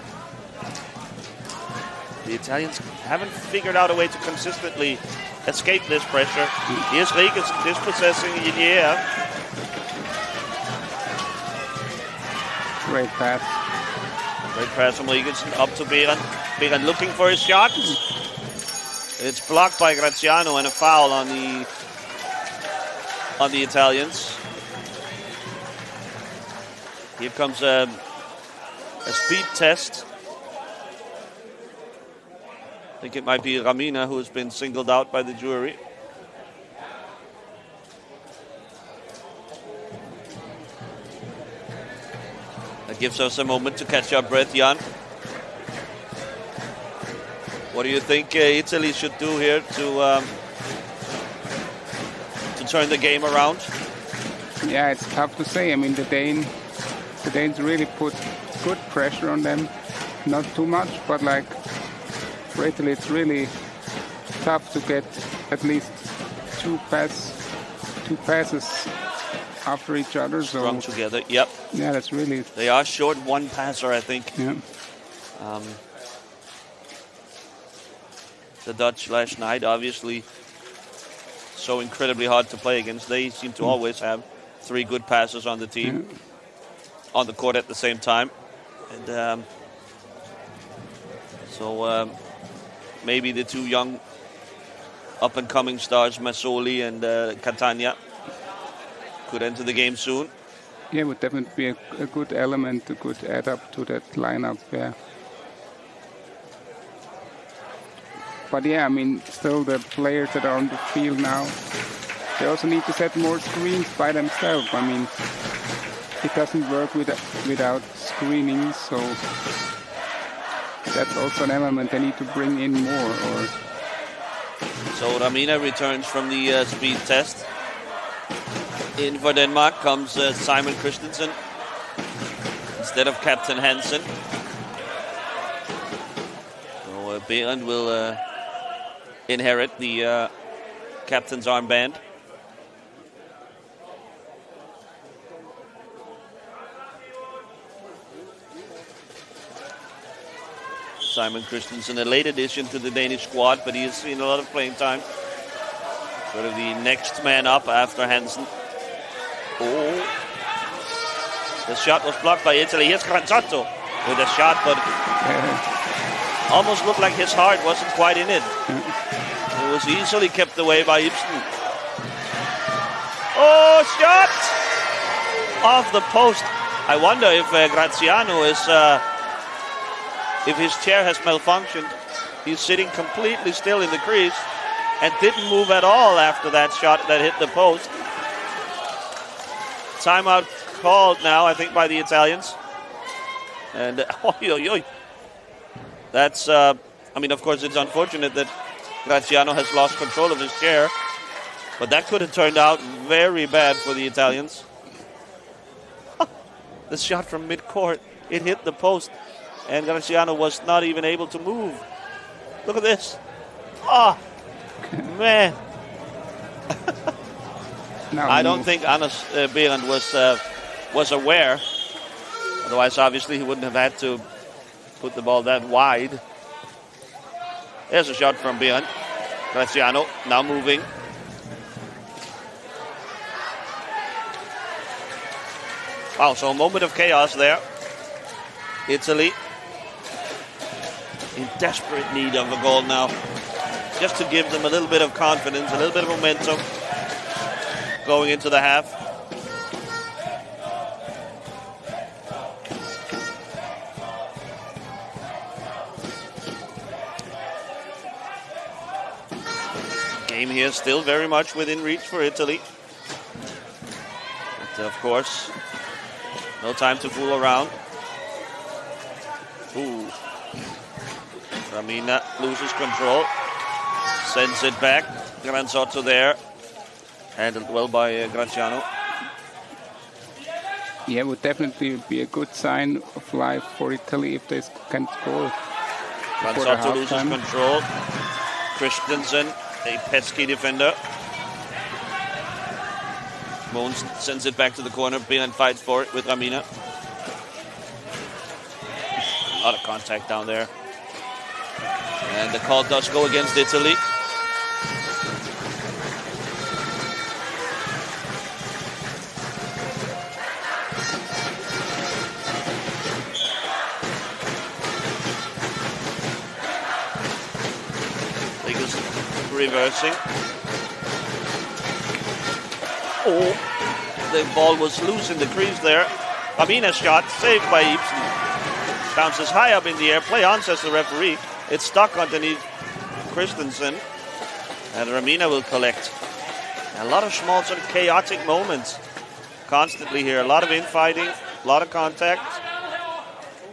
The Italians haven't figured out a way to consistently escape this pressure. Here's Rigelsen dispossessing Digne. Great pass. Great pass from Rigelsen up to Berend. Berend looking for his shot. It's blocked by Graziano and a foul on the Italians. Here comes a speed test. I think it might be Ramina who has been singled out by the jury. That gives us a moment to catch our breath, Jan. What do you think Italy should do here to turn the game around? Yeah, it's tough to say. I mean, the Danes really put good pressure on them. Not too much, but like for Italy, it's really tough to get at least two passes after each other. Strung together, yep. Yeah, that's really... They are short one passer, I think. Yeah. The Dutch last night, obviously, so incredibly hard to play against. They seem to always have three good passes on the team, on the court at the same time. And so maybe the two young up-and-coming stars, Mazzoli and Catania, could enter the game soon. Yeah, it would definitely be a good element, a good add-up to that lineup, yeah. But yeah, I mean, still the players that are on the field now, they also need to set more screens by themselves. I mean, it doesn't work without screening, so that's also an element they need to bring in more. Or So Ramina returns from the speed test. In for Denmark comes Simon Christensen instead of Captain Hansen. So Berend will inherit the captain's armband. Simon Christensen, a late addition to the Danish squad, but he has seen a lot of playing time. Sort of the next man up after Hansen. Oh, the shot was blocked by Italy. Here's Granzotto with a shot, but almost looked like his heart wasn't quite in it. It was easily kept away by Ibsen. Oh, shot! Off the post. I wonder if Graziano is... if his chair has malfunctioned. He's sitting completely still in the crease and didn't move at all after that shot that hit the post. Timeout called now, I think, by the Italians. And, that's, I mean, of course, it's unfortunate that Graziano has lost control of his chair, but that could have turned out very bad for the Italians. The shot from mid-court, it hit the post, and Graziano was not even able to move. Look at this. Oh, man. I don't think Anders Berend was aware. Otherwise, obviously, he wouldn't have had to put the ball that wide. There's a shot from Berend. Graziano now moving. Wow, so a moment of chaos there. Italy in desperate need of a goal now. Just to give them a little bit of confidence, a little bit of momentum going into the half. Game here still very much within reach for Italy. But of course, no time to fool around. Ooh. Ramina loses control. Sends it back. Granzotto there. Handled well by Graziano. Yeah, it would definitely be a good sign of life for Italy if they can score. Granzotto loses control. Christensen, a pesky defender. Moons sends it back to the corner. Berend fights for it with Ramina. A lot of contact down there. And the call does go against Italy. Lakers reversing. Oh, the ball was loose in the crease there. Ramina's shot saved by Ibsen. Bounces high up in the air. Play on, says the referee. It's stuck underneath Christensen. And Ramina will collect. A lot of small sort of chaotic moments constantly here. A lot of infighting, a lot of contact.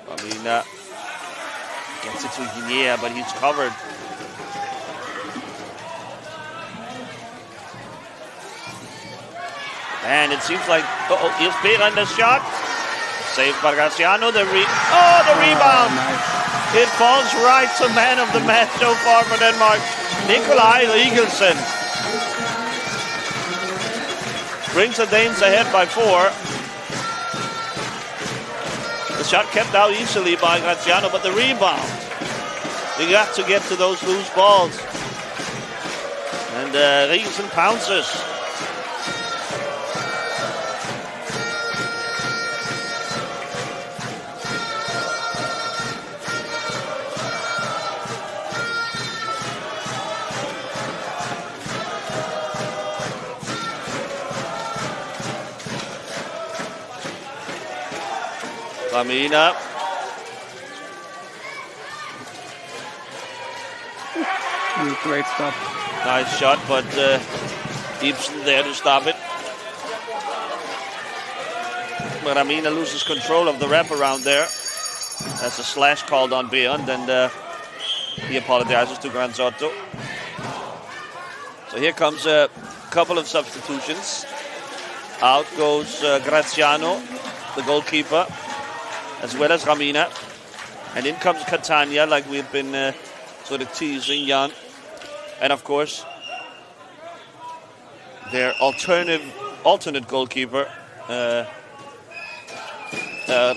Ramina gets it to Guinea, but he's covered. And it seems like, here's Berend the shot. Saved by Graziano. The rebound. Nice. It falls right to man of the match so far for Denmark. Nikolaj Rigelsen brings the Danes ahead by 4. The shot kept out easily by Graziano, but the rebound. You got to get to those loose balls. And Rigelsen pounces. Ramina. Great stop. Nice shot, but Ibsen there to stop it. Ramina loses control of the wraparound there. That's a slash called on Beyond, and he apologizes to Granzotto. So here comes a couple of substitutions. Out goes Graziano, the goalkeeper, as well as Ramina. And in comes Catania, like we've been sort of teasing, Jan. And of course, their alternate goalkeeper.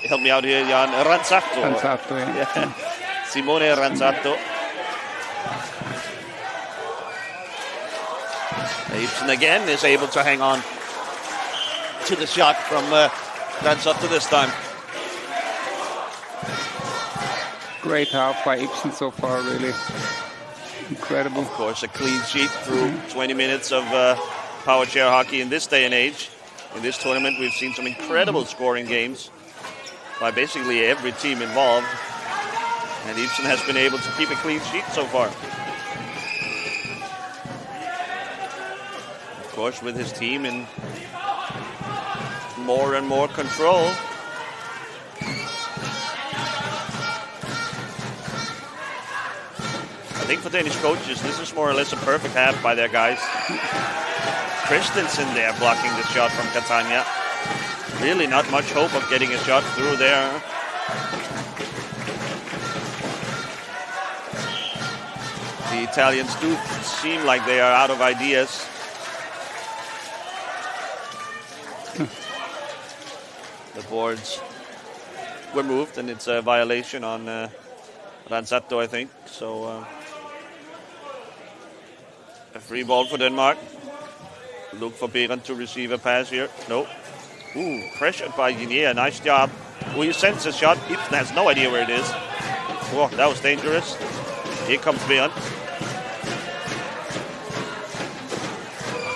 Help me out here, Jan. Ranzatto. Ranzatto, yeah. Simone Ranzatto. Ibsen again is able to hang on to the shot from Ranzatto this time. Great half by Ibsen so far, really. Incredible. Of course, a clean sheet through 20 minutes of power chair hockey in this day and age. In this tournament, we've seen some incredible scoring games by basically every team involved. And Ibsen has been able to keep a clean sheet so far. Of course, with his team in more and more control. I think for Danish coaches, this is more or less a perfect half by their guys. Christensen there blocking the shot from Catania. Really not much hope of getting a shot through there. The Italians do seem like they are out of ideas. The boards were moved, and it's a violation on Ranzatto, I think. So a free ball for Denmark. Look for Behrens to receive a pass here. No. Ooh, pressured by Guinea. Nice job. Ooh, he sends a shot. Ibsen has no idea where it is. Oh, that was dangerous. Here comes Behrens.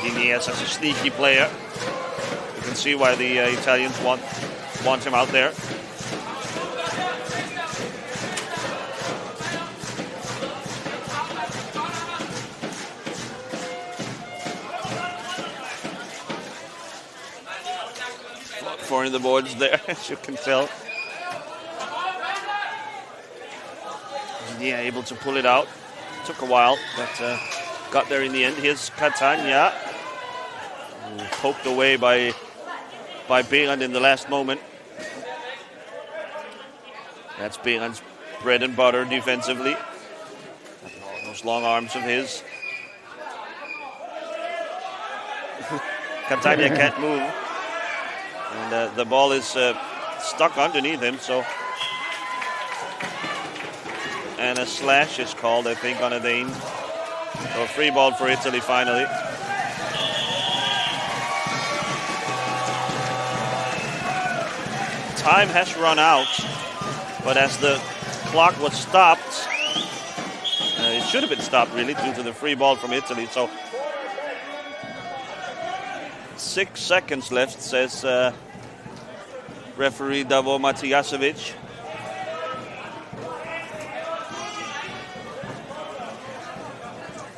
Guinea is such a sneaky player. You can see why the Italians want him out there. For in the boards there, as you can tell. Yeah, able to pull it out. Took a while, but got there in the end. Here's Catania. Poked away by Behrens in the last moment. That's Behrens' bread and butter defensively. Those long arms of his. Catania can't move. And the ball is stuck underneath him, so. And a slash is called, I think, on a Dane. So a free ball for Italy finally. Time has run out, but as the clock was stopped, it should have been stopped really due to the free ball from Italy. So 6 seconds left, says referee Davo Matijasevic.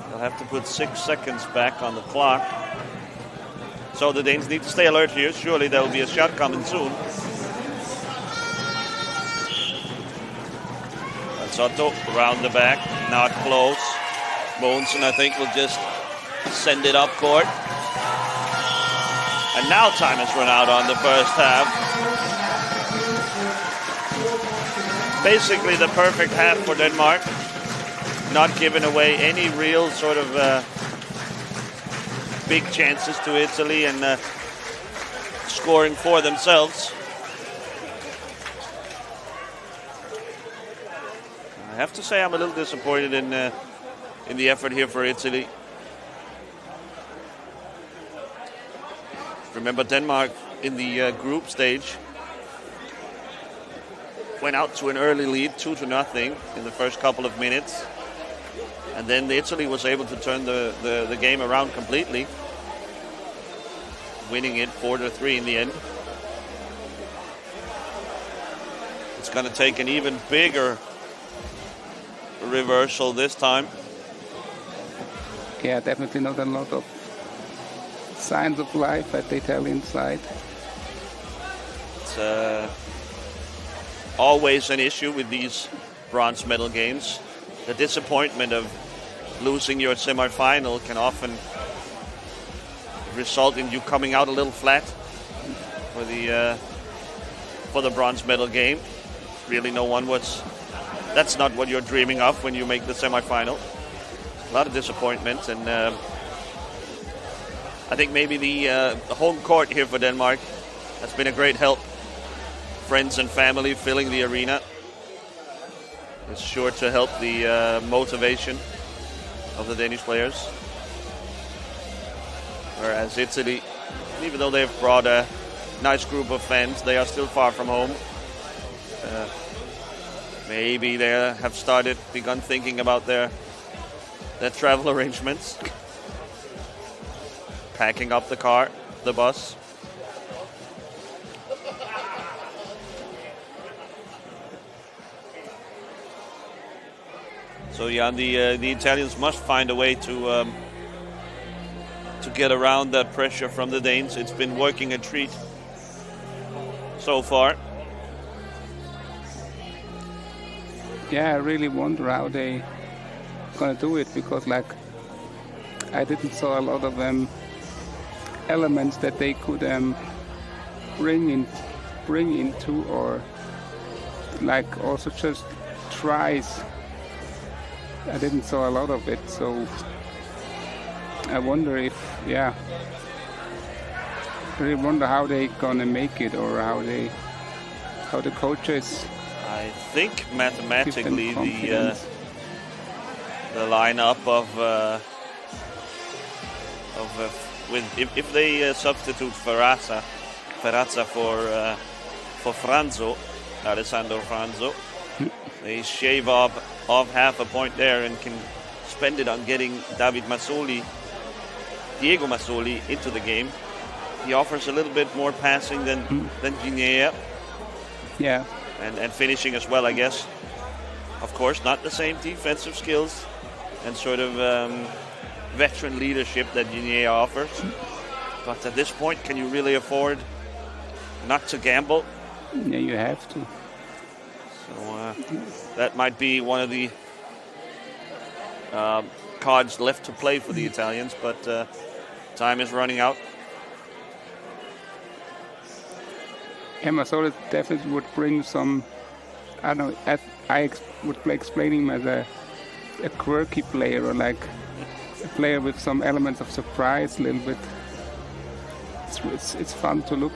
They'll have to put 6 seconds back on the clock. So the Danes need to stay alert here. Surely there will be a shot coming soon. Soto around the back, not close. Monsen, I think, will just send it up court. And now time has run out on the first half. Basically the perfect half for Denmark. Not giving away any real sort of big chances to Italy and scoring for themselves. I have to say I'm a little disappointed in the effort here for Italy. Remember, Denmark in the group stage went out to an early lead, 2-0 in the first couple of minutes. And then Italy was able to turn the game around completely, winning it 4-3 in the end. It's going to take an even bigger reversal this time. Yeah, definitely not a lot of signs of life at the Italian side. It's always an issue with these bronze medal games. The disappointment of losing your semifinal can often result in you coming out a little flat for the bronze medal game. Really, that's not what you're dreaming of when you make the semifinal. A lot of disappointment, and I think maybe the home court here for Denmark has been a great help. Friends and family filling the arena is sure to help the motivation of the Danish players. Whereas Italy, even though they've brought a nice group of fans, they are still far from home. Maybe they have begun thinking about their travel arrangements. Packing up the bus. So yeah, the Italians must find a way to get around that pressure from the Danes. It's been working a treat so far. Yeah, I really wonder how they gonna do it, because like I didn't saw a lot of elements that they could bring into, or like also just tries. I didn't saw a lot of it, so I wonder if, I really wonder how they gonna make it, or how the coaches. I think mathematically the lineup if they substitute Ferrazza for Franzo, Alessandro Franzo, they shave off half a point there and can spend it on getting Diego Mazzoli into the game. He offers a little bit more passing than Ginier. Yeah. And finishing as well, I guess. Of course, not the same defensive skills and sort of veteran leadership that Ginier offers. But at this point, can you really afford not to gamble? Yeah, you have to. So that might be one of the cards left to play for the Italians, but time is running out. Mazzoli definitely would bring some, I don't know, I would be explaining him as a quirky player, or like a player with some elements of surprise a little bit. It's fun to look,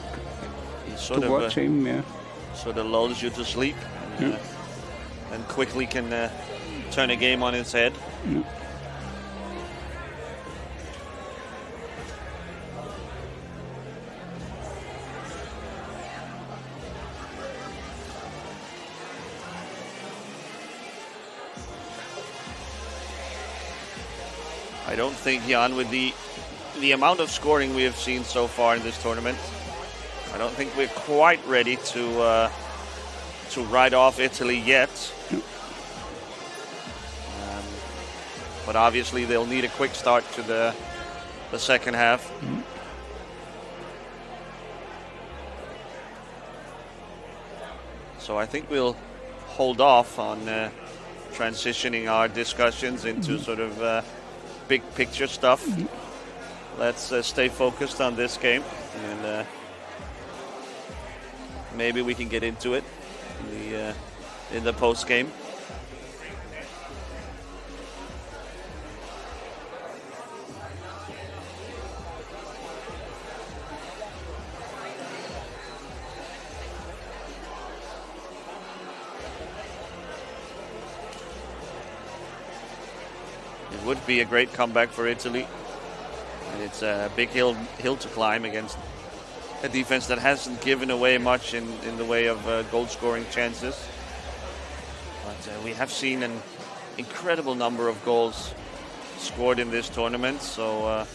to watch him, yeah. Sort of lulls you to sleep and quickly can turn a game on its head. I don't think, Jan, with the amount of scoring we have seen so far in this tournament, I don't think we're quite ready to write off Italy yet. But obviously they'll need a quick start to the second half. So I think we'll hold off on transitioning our discussions into sort of big picture stuff. Let's stay focused on this game, and maybe we can get into it in the post game. It would be a great comeback for Italy, and it's a big hill to climb against a defense that hasn't given away much in the way of goal scoring chances. But we have seen an incredible number of goals scored in this tournament, so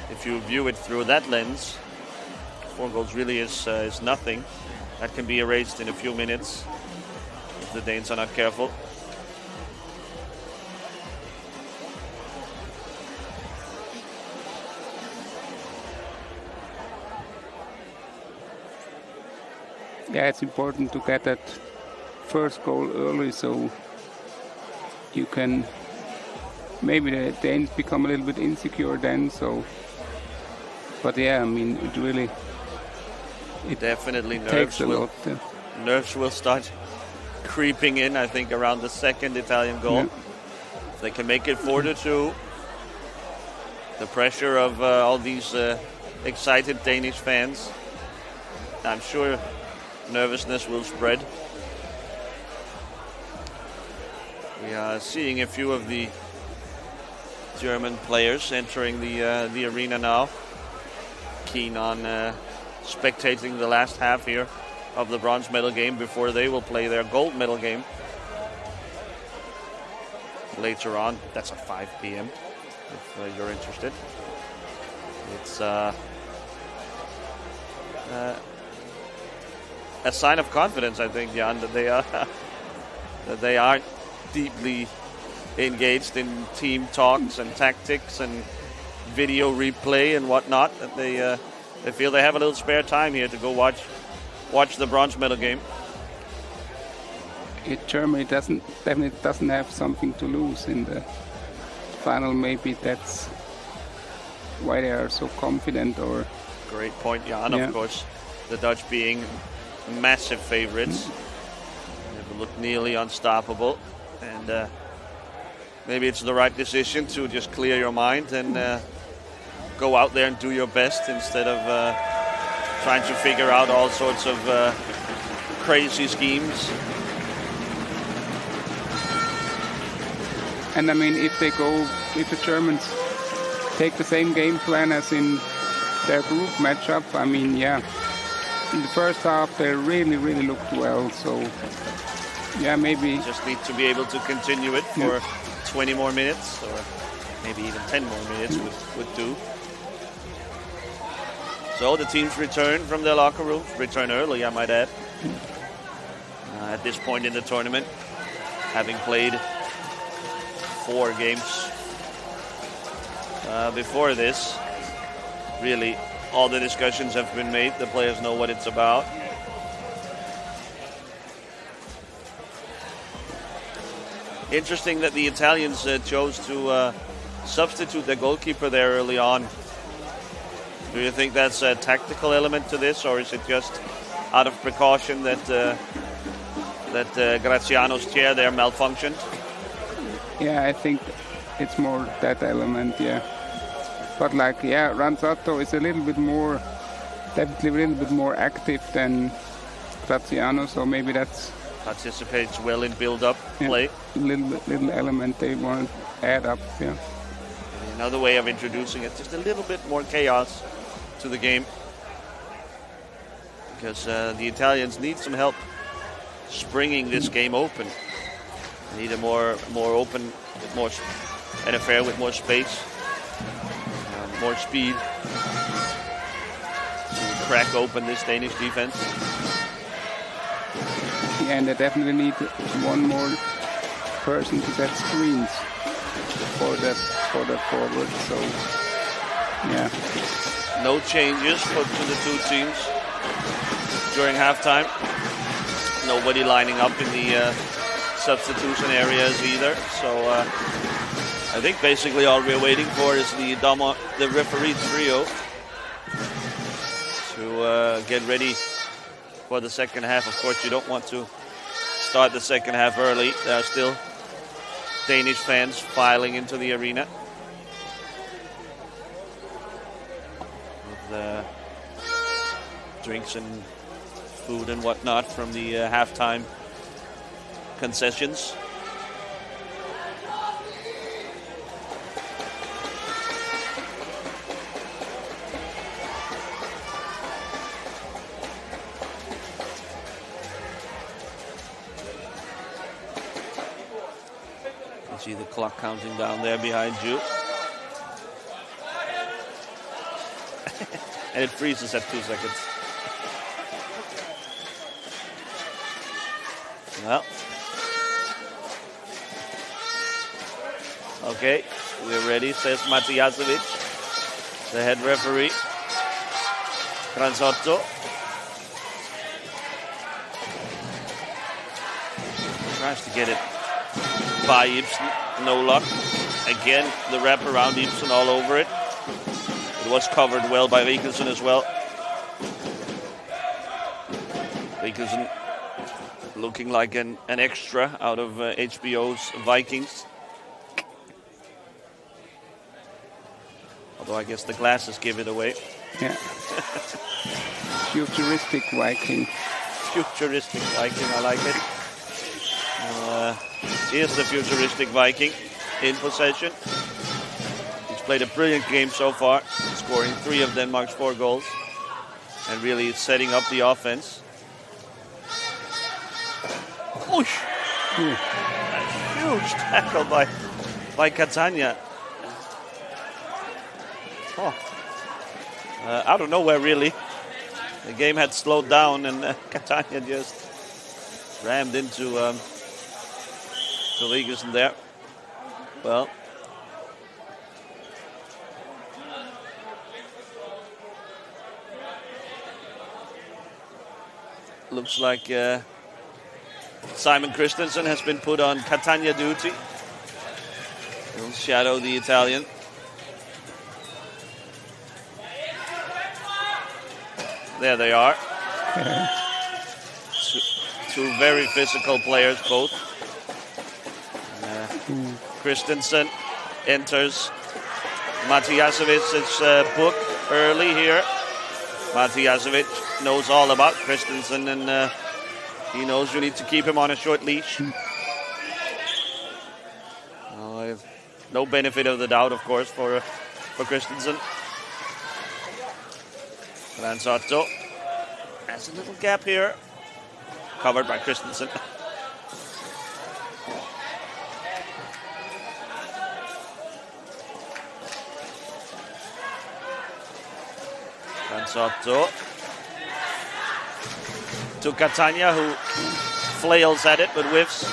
if you view it through that lens, 4 goals really is nothing. That can be erased in a few minutes if the Danes are not careful. yeah, it's important to get that first goal early, so you can, maybe the Danes become a little bit insecure then. So, but yeah, I mean, it really, it Definitely takes a lot. nerves will start creeping in, I think, around the second Italian goal. Yeah. If they can make it 4-2, the pressure of all these excited Danish fans, I'm sure nervousness will spread. We are seeing a few of the German players entering the arena now, keen on spectating the last half here of the bronze medal game before they will play their gold medal game later on. That's at 5 p.m. if you're interested. It's a sign of confidence, I think, Jan, that they are deeply engaged in team talks and tactics and video replay and whatnot. That they feel they have a little spare time here to go watch the bronze medal game. Germany definitely doesn't have something to lose in the final. Maybe that's why they are so confident. Or great point, Jan. Yeah. Of course, the Dutch being massive favorites, never looked nearly unstoppable, and maybe it's the right decision to just clear your mind and go out there and do your best instead of trying to figure out all sorts of crazy schemes. And I mean, if the Germans take the same game plan as in their group matchup, I mean, yeah, in the first half they really looked well. So yeah, maybe Just need to be able to continue it for 20 more minutes, or maybe even 10 more minutes would do. So the teams return from their locker rooms, return early, I might add, at this point in the tournament, having played 4 games before this. Really, all the discussions have been made. The players know what it's about. Interesting that the Italians chose to substitute their goalkeeper there early on. Do you think that's a tactical element to this, or is it just out of precaution that Graziano's chair there malfunctioned? yeah, I think it's more that element, yeah. But like, yeah, Ranzotto is a little bit more, definitely a little bit more active than Graziano, so maybe that's Participates well in build-up play. little element they want to add up, yeah. Another way of introducing it, just a little bit more chaos to the game, because the Italians need some help springing this game open. They need a more open, an affair with more space, more speed to crack open this Danish defense. Yeah, and they definitely need one more person to set screens for that forward. So yeah, No changes put to the two teams during halftime. Nobody lining up in the substitution areas either. So I think basically all we're waiting for is the referee trio to get ready for the second half. Of course, you don't want to start the second half early. There are still Danish fans filing into the arena with drinks and food and whatnot from the halftime concessions. You see the clock counting down there behind you. And it freezes at 2 seconds. Well. Okay, we're ready, says Matijasevic, the head referee. Ranzotto. Tries to get it by Ibsen. No luck. Again, the wrap around Ibsen all over it. It was covered well by Rikkelsen as well. Rikkelsen looking like an extra out of HBO's Vikings. Although I guess the glasses give it away. Yeah. Futuristic Viking. Futuristic Viking, I like it. Here's the futuristic Viking in possession. He's played a brilliant game so far, scoring 3 of Denmark's 4 goals. And really setting up the offense. Whoosh! A huge tackle by Catania. Oh. Out of nowhere, really. The game had slowed down, and Catania just rammed into Rikkelsen there. Well, looks like Simon Christensen has been put on Catania duty. He'll shadow the Italian. There they are. Two very physical players, both. Christensen enters Matiasevic's book early here. Matiasevic knows all about Christensen, and he knows you need to keep him on a short leash. No benefit of the doubt, of course, for Christensen. Ranzotto has a little gap here, covered by Christensen. Ranzotto to Catania, who flails at it but whiffs.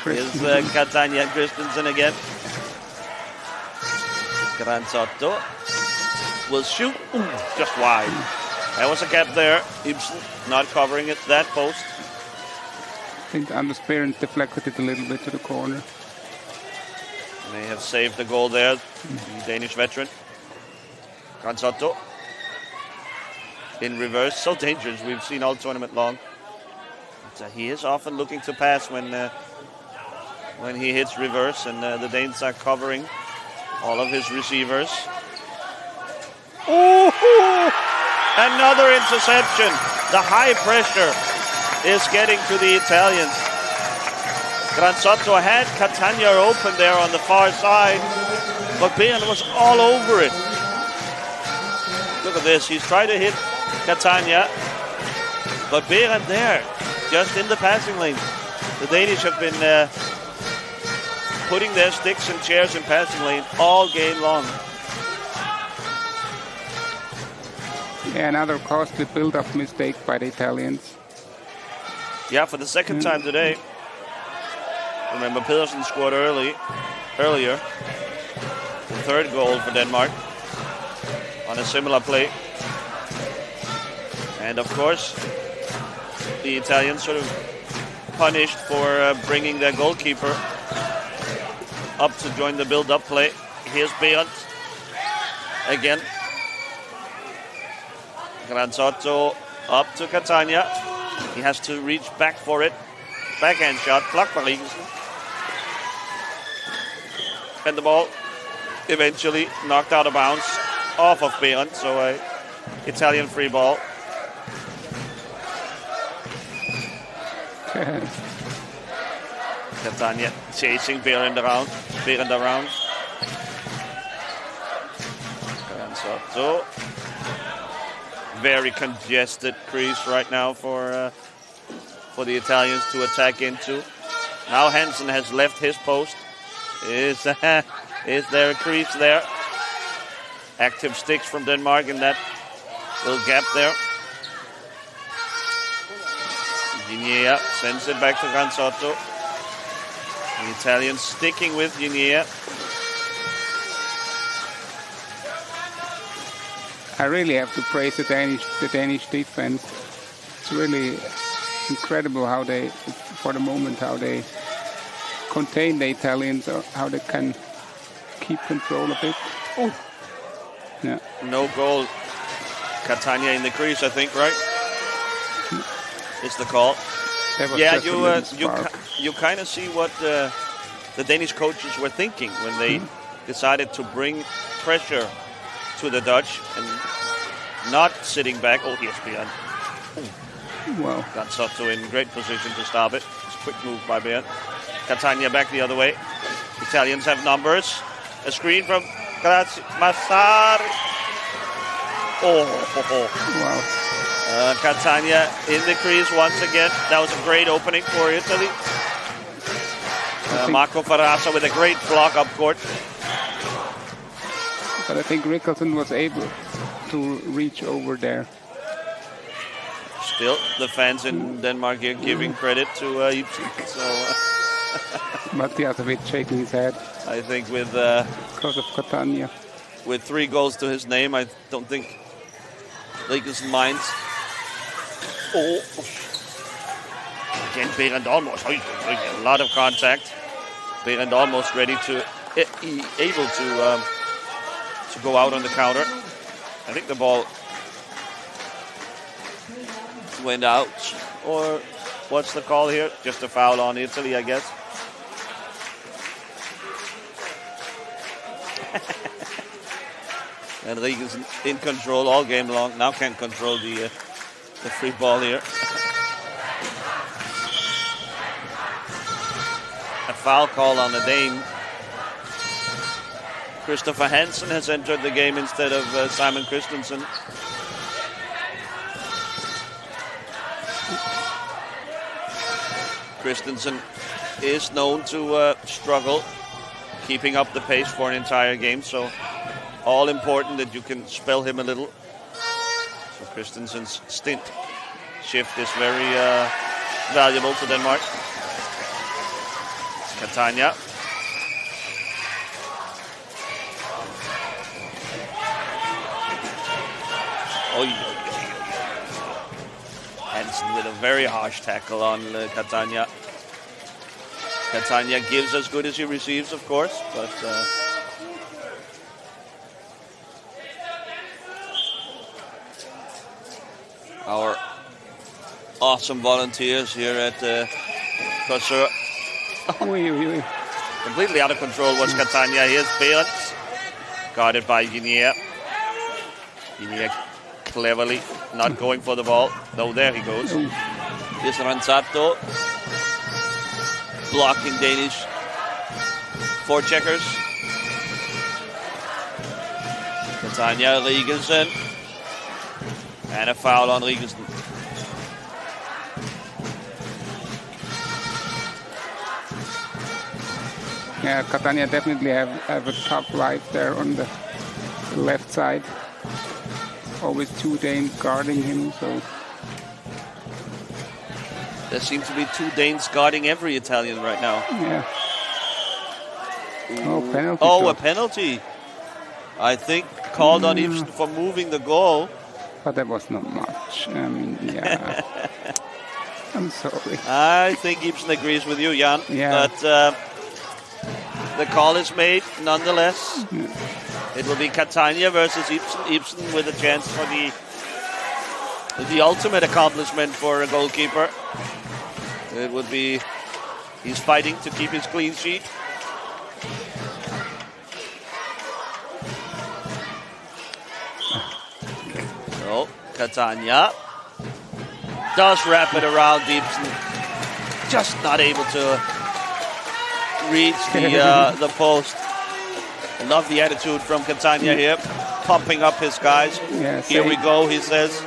Here's Catania and Christensen again. Ranzotto will shoot, just wide. There was a gap there. Ibsen not covering it, that post. I think Anders Behrens deflected it a little bit to the corner. May have saved the goal there, the Danish veteran. Ranzotto in reverse, so dangerous. We've seen all tournament long. But, he is often looking to pass when he hits reverse, and the Danes are covering all of his receivers. Ooh, another interception. The high pressure is getting to the Italians. Ranzotto had Catania open there on the far side, but Behrens was all over it. Look at this. He's trying to hit Catania, but Behrens there, just in the passing lane. The Danish have been putting their sticks and chairs in passing lane all game long. Yeah, another costly build-up mistake by the Italians. Yeah, for the second time today. Remember, Pedersen scored earlier. The third goal for Denmark on a similar play. And of course, the Italians sort of punished for bringing their goalkeeper up to join the build-up play. Here's Behrens again. Ranzotto up to Catania. He has to reach back for it. Backhand shot, blocked by Rikkelsen. And the ball eventually knocked out of bounds off of Behrens. So a Italian free ball. Catania chasing Behrens around. Ranzotto. Very congested crease right now for the Italians to attack into. Now Hansen has left his post. Is there a crease there? Active sticks from Denmark in that little gap there. Ginier sends it back to Ranzotto. The Italians sticking with Ginier. I really have to praise the Danish defense. It's really incredible how they, for the moment, how they contain the Italians, or how they can keep control a bit. Oh. Yeah. No goal. Catania in the crease, I think, right? Is the call. That was Yeah, just a little spark. you kind of see what the Danish coaches were thinking when they decided to bring pressure to the Dutch and not sitting back. Oh, here's Bjørn. Wow. Got Soto in great position to stop it. It's a quick move by Bjørn. Catania back the other way. Italians have numbers. A screen from Massar. Oh. Wow. Catania in the crease once again. That was a great opening for Italy. Marco Farasa with a great block up court. But I think Rickelson was able to reach over there. Still, the fans in Denmark here giving credit to Ibsen. So, Mattias a bit shaking his head I think with because of Catania. 3 goals to his name, I don't think Rickelson minds. Oh, again, Berend almost. A lot of contact. Berend almost ready to able to go out on the counter. I think the ball went out, or what's the call here? Just a foul on Italy, I guess. And Rickelson in control all game long. Now can't control the free ball here. A foul call on the Dane. Christopher Hansen has entered the game instead of Simon Christensen. Christensen is known to struggle keeping up the pace for an entire game, so all important that you can spell him a little. So Christensen's stint shift is very valuable to Denmark. Catania. Hansen with a very harsh tackle on Catania. Catania gives as good as he receives, of course, but our awesome volunteers here at Korsør. Completely out of control was Catania. Here's Berend, guarded by Guinea. Guinea cleverly not going for the ball. No, there he goes. Here's Ranzato, blocking Danish forecheckers. Catania, Rikkelsen. And a foul on Rikkelsen. Yeah, Catania definitely have a tough life there on the left side. Always 2 Danes guarding him, so... There seems to be 2 Danes guarding every Italian right now. Yeah. Oh, penalty. Oh, shot. a penalty. I think called on Ibsen for moving the goal. But that was not much. I mean, yeah. I'm sorry. I think Ibsen agrees with you, Jan. Yeah. But the call is made nonetheless. Yeah. It will be Catania versus Ibsen. Ibsen with a chance for the ultimate accomplishment for a goalkeeper. It would be, he's fighting to keep his clean sheet. So, Catania does wrap it around Ibsen. Just not able to reach the post. I love the attitude from Catania here, pumping up his guys. Yeah, here we go, he says.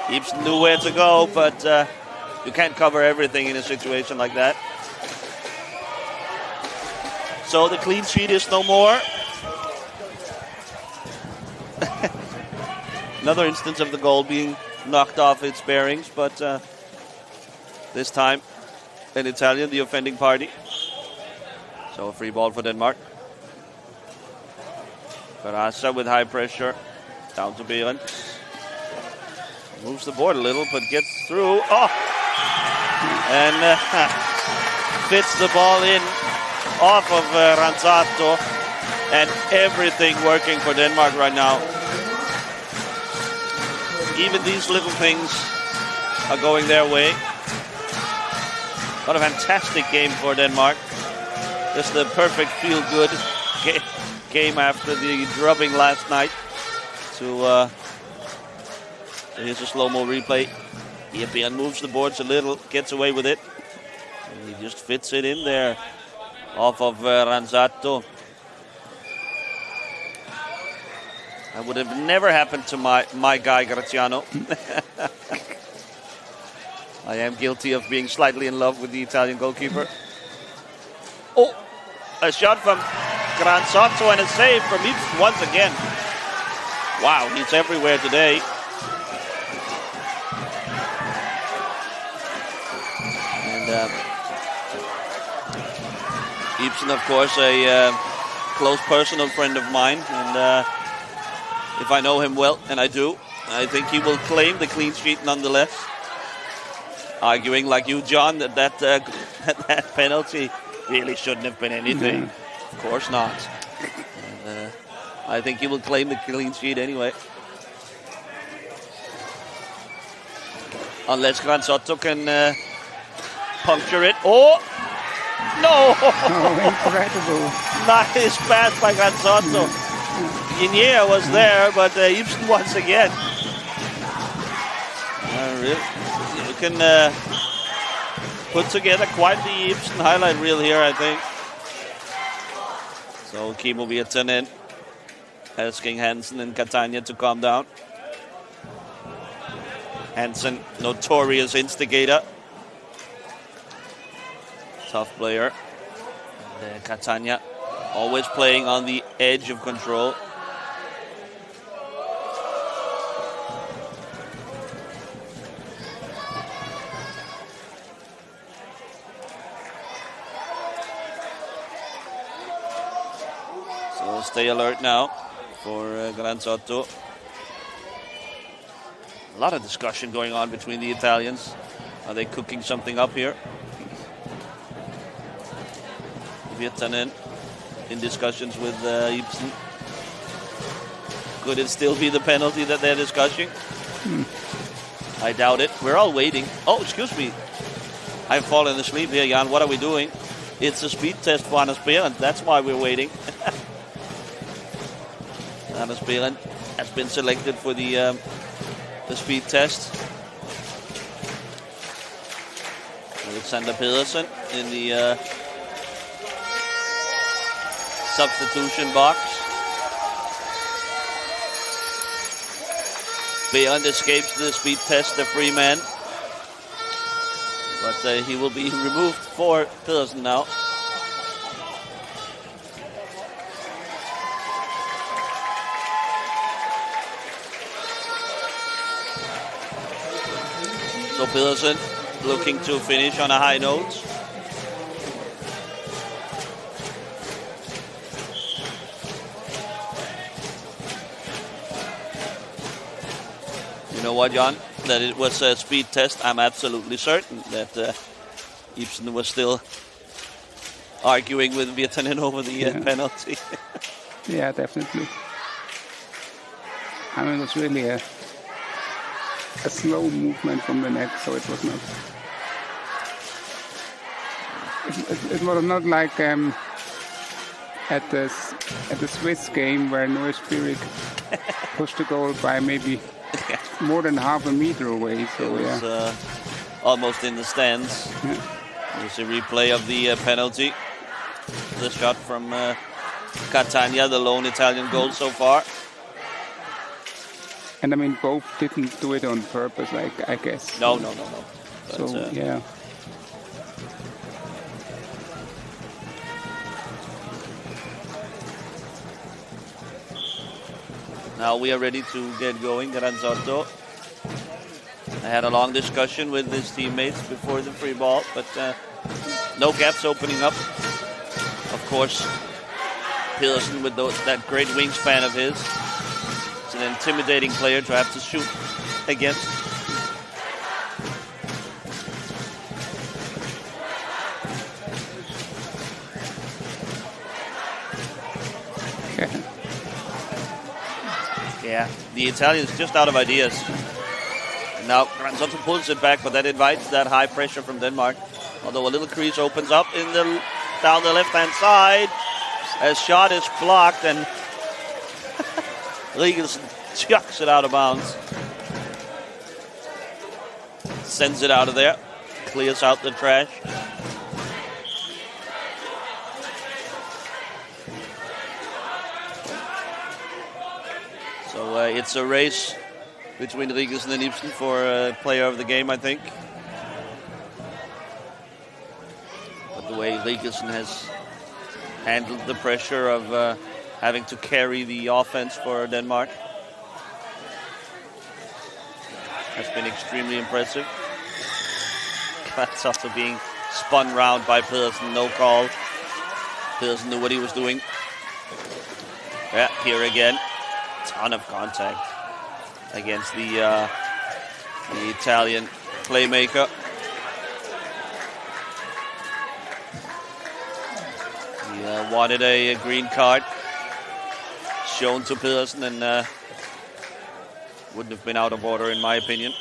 Ibsen knew where to go, but you can't cover everything in a situation like that. So the clean sheet is no more. Another instance of the goal being knocked off its bearings, but this time an Italian, the offending party. So a free ball for Denmark. Barasa with high pressure. Down to Berend. Moves the board a little, but gets through. Oh! And fits the ball in off of Ranzato. And everything working for Denmark right now. Even these little things are going their way. What a fantastic game for Denmark. Just the perfect feel-good game after the drubbing last night. Here's a slow-mo replay. European moves the boards a little, gets away with it. And he just fits it in there off of Ranzato. That would have never happened to my guy Graziano. I am guilty of being slightly in love with the Italian goalkeeper. Oh, a shot from Granzotto and a save from Ibsen once again. Wow, he's everywhere today. And Ibsen, of course, a close personal friend of mine. And if I know him well, and I do, I think he will claim the clean sheet nonetheless. Arguing like you, John, that penalty really shouldn't have been anything. Of course not. And, I think he will claim the clean sheet anyway. Unless Granzotto can puncture it. Oh! No! Oh, incredible. Nice pass by Granzotto. Inier was there, but Ibsen once again. You can put together quite the Ibsen highlight reel here, I think. So Kimmo Virtanen asking Hansen and Catania to calm down. Hansen, notorious instigator. Tough player. And, Catania always playing on the edge of control. So stay alert now for Granzotto. A lot of discussion going on between the Italians. Are they cooking something up here? Virtanen in discussions with Ibsen. Could it still be the penalty that they're discussing? I doubt it. We're all waiting. Oh, excuse me. I've fallen asleep here, Jan. What are we doing? It's a speed test for Anders Behrendt. That's why we're waiting. Anders Behrendt has been selected for the speed test. Alexander Pedersen in the substitution box. Behrendt escapes the speed test, the free man. But he will be removed for Pedersen now. So Pedersen looking to finish on a high note. You know what, Jan? That it was a speed test. I'm absolutely certain that Ibsen was still arguing with Virtanen over the penalty. Yeah, definitely. I mean, it was really a slow movement from the neck, so it was not. It was not like at the Swiss game where Noé Spirik pushed the goal by maybe more than half a meter away. So it was almost in the stands. Yeah. There's a replay of the penalty. The shot from Catania, the lone Italian goal so far. And I mean, both didn't do it on purpose, like I guess. No. But, so yeah. Now we are ready to get going. Granzotto. I had a long discussion with his teammates before the free ball, but no gaps opening up. Of course, Pedersen with that great wingspan of his. It's an intimidating player to have to shoot against. Yeah, the Italians just out of ideas. And now Granzotto pulls it back, but that invites that high pressure from Denmark. Although a little crease opens up down the left-hand side. A shot is blocked and Rigelsen chucks it out of bounds. Sends it out of there. Clears out the trash. So it's a race between Rigelsen and Ibsen for player of the game, I think. But the way Rigelsen has handled the pressure of having to carry the offense for Denmark has been extremely impressive. That's also being spun round by Pedersen, no call. Pedersen knew what he was doing. Yeah, here again, ton of contact against the Italian playmaker. He wanted a green card shown to Pedersen and wouldn't have been out of order in my opinion.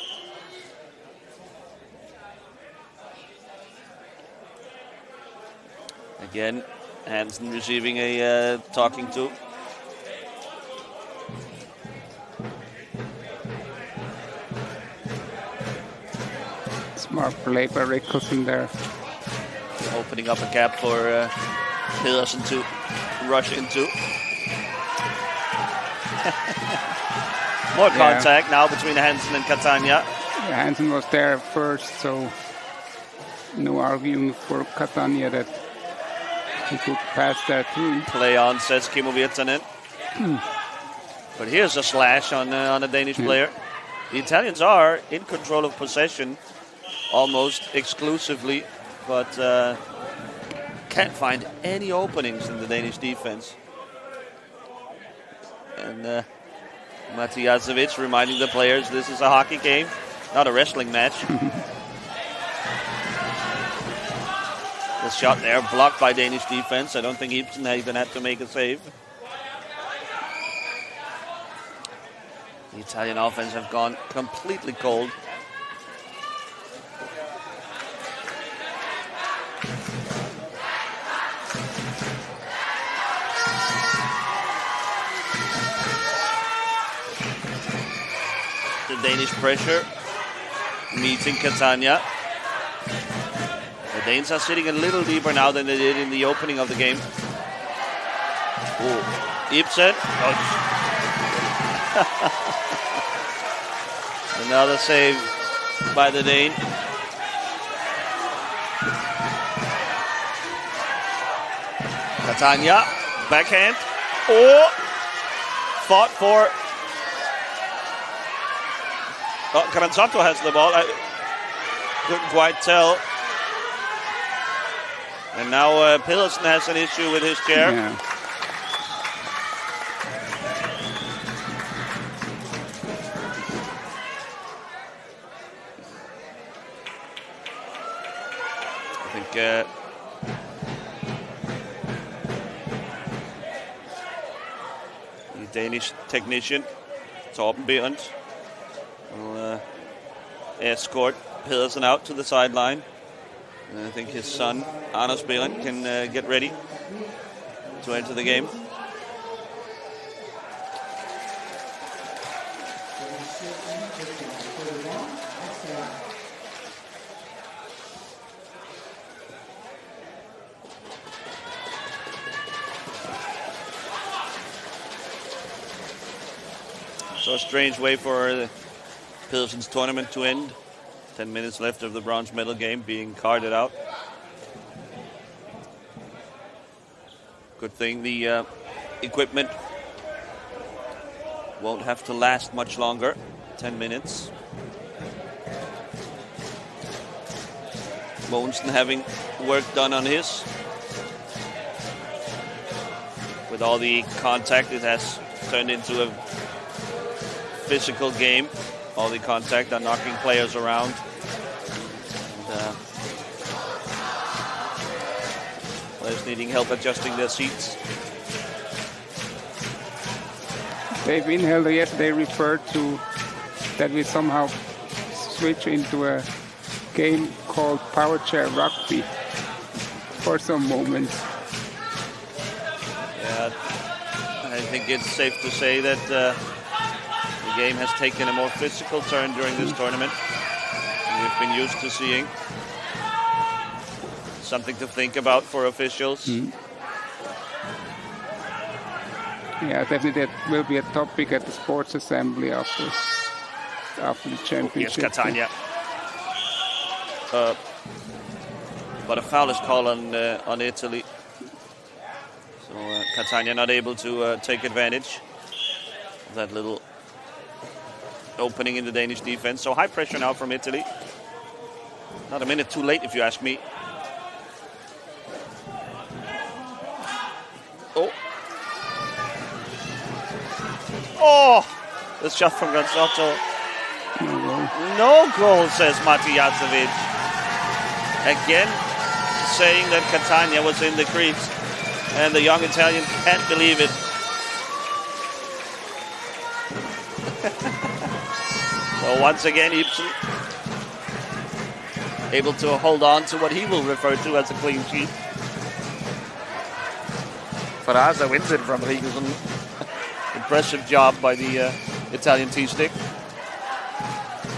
Again, Hansen receiving a talking to. Smart play by Rigelsen there. Opening up a gap for Pedersen to rush into. More contact now between Hansen and Catania. Yeah, Hansen was there first, so no arguing for Catania that he could pass that through. Play on, says Kimmo Virtanen. But here's a slash on a Danish player. The Italians are in control of possession almost exclusively, but can't find any openings in the Danish defense. And Matijasevic reminding the players this is a hockey game, not a wrestling match. The shot there blocked by Danish defense. I don't think Ibsen even had to make a save. The Italian offense have gone completely cold. The Danish pressure meeting Catania. The Danes are sitting a little deeper now than they did in the opening of the game. Oh, Ibsen. Another save by the Dane. Catania, backhand. Oh, fought for. Oh, Granzotto has the ball. I couldn't quite tell. And now Pedersen has an issue with his chair. Yeah. I think the Danish technician, Torben Berendt, will escort Pedersen out to the sideline. And I think his son, Anders Berendt, can get ready to enter the game. So a strange way for Pedersen's tournament to end. 10 minutes left of the bronze medal game being carded out. Good thing the equipment won't have to last much longer. 10 minutes. Mogensen having work done on his. With all the contact, it has turned into a physical game. All the contact on knocking players around. And, players needing help adjusting their seats. Dave Inhelder yesterday referred to that we somehow switch into a game called Powerchair Rugby for some moments. Yeah, I think it's safe to say that the game has taken a more physical turn during this tournament. We've been used to seeing. Something to think about for officials. Yeah, definitely that will be a topic at the sports assembly after the championship. Here's Catania. But a foul is called on Italy. So Catania not able to take advantage of that little opening in the Danish defense. So high pressure now from Italy. Not a minute too late, if you ask me. Oh, the shot from Gansotto. No goal, says Mati Jacevic. Again, saying that Catania was in the crease. And the young Italian can't believe it. So once again, Ibsen able to hold on to what he will refer to as a clean sheet. Faraza wins it from Rigelsen. Impressive job by the Italian T-stick.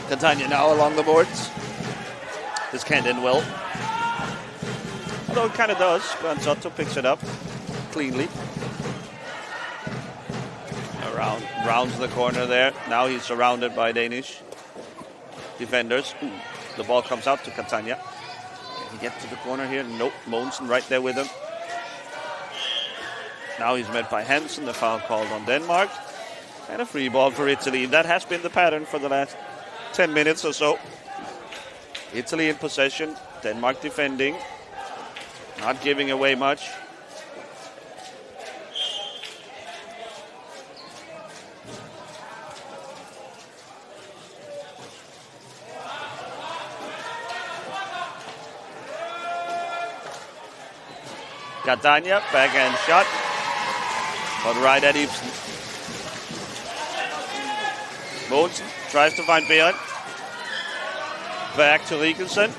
Catania now along the boards. This can't end well. Although it kind of does. Gansotto picks it up cleanly. Rounds the corner there. Now he's surrounded by Danish defenders. Ooh, the ball comes out to Catania. Can he get to the corner here? Nope. Mogensen right there with him. Now he's met by Hansen. The foul called on Denmark. And a free ball for Italy. That has been the pattern for the last 10 minutes or so. Italy in possession. Denmark defending. Not giving away much. Catania, backhand shot. But right at Ibsen. Mogensen tries to find Behrend. Back to Rigelsen.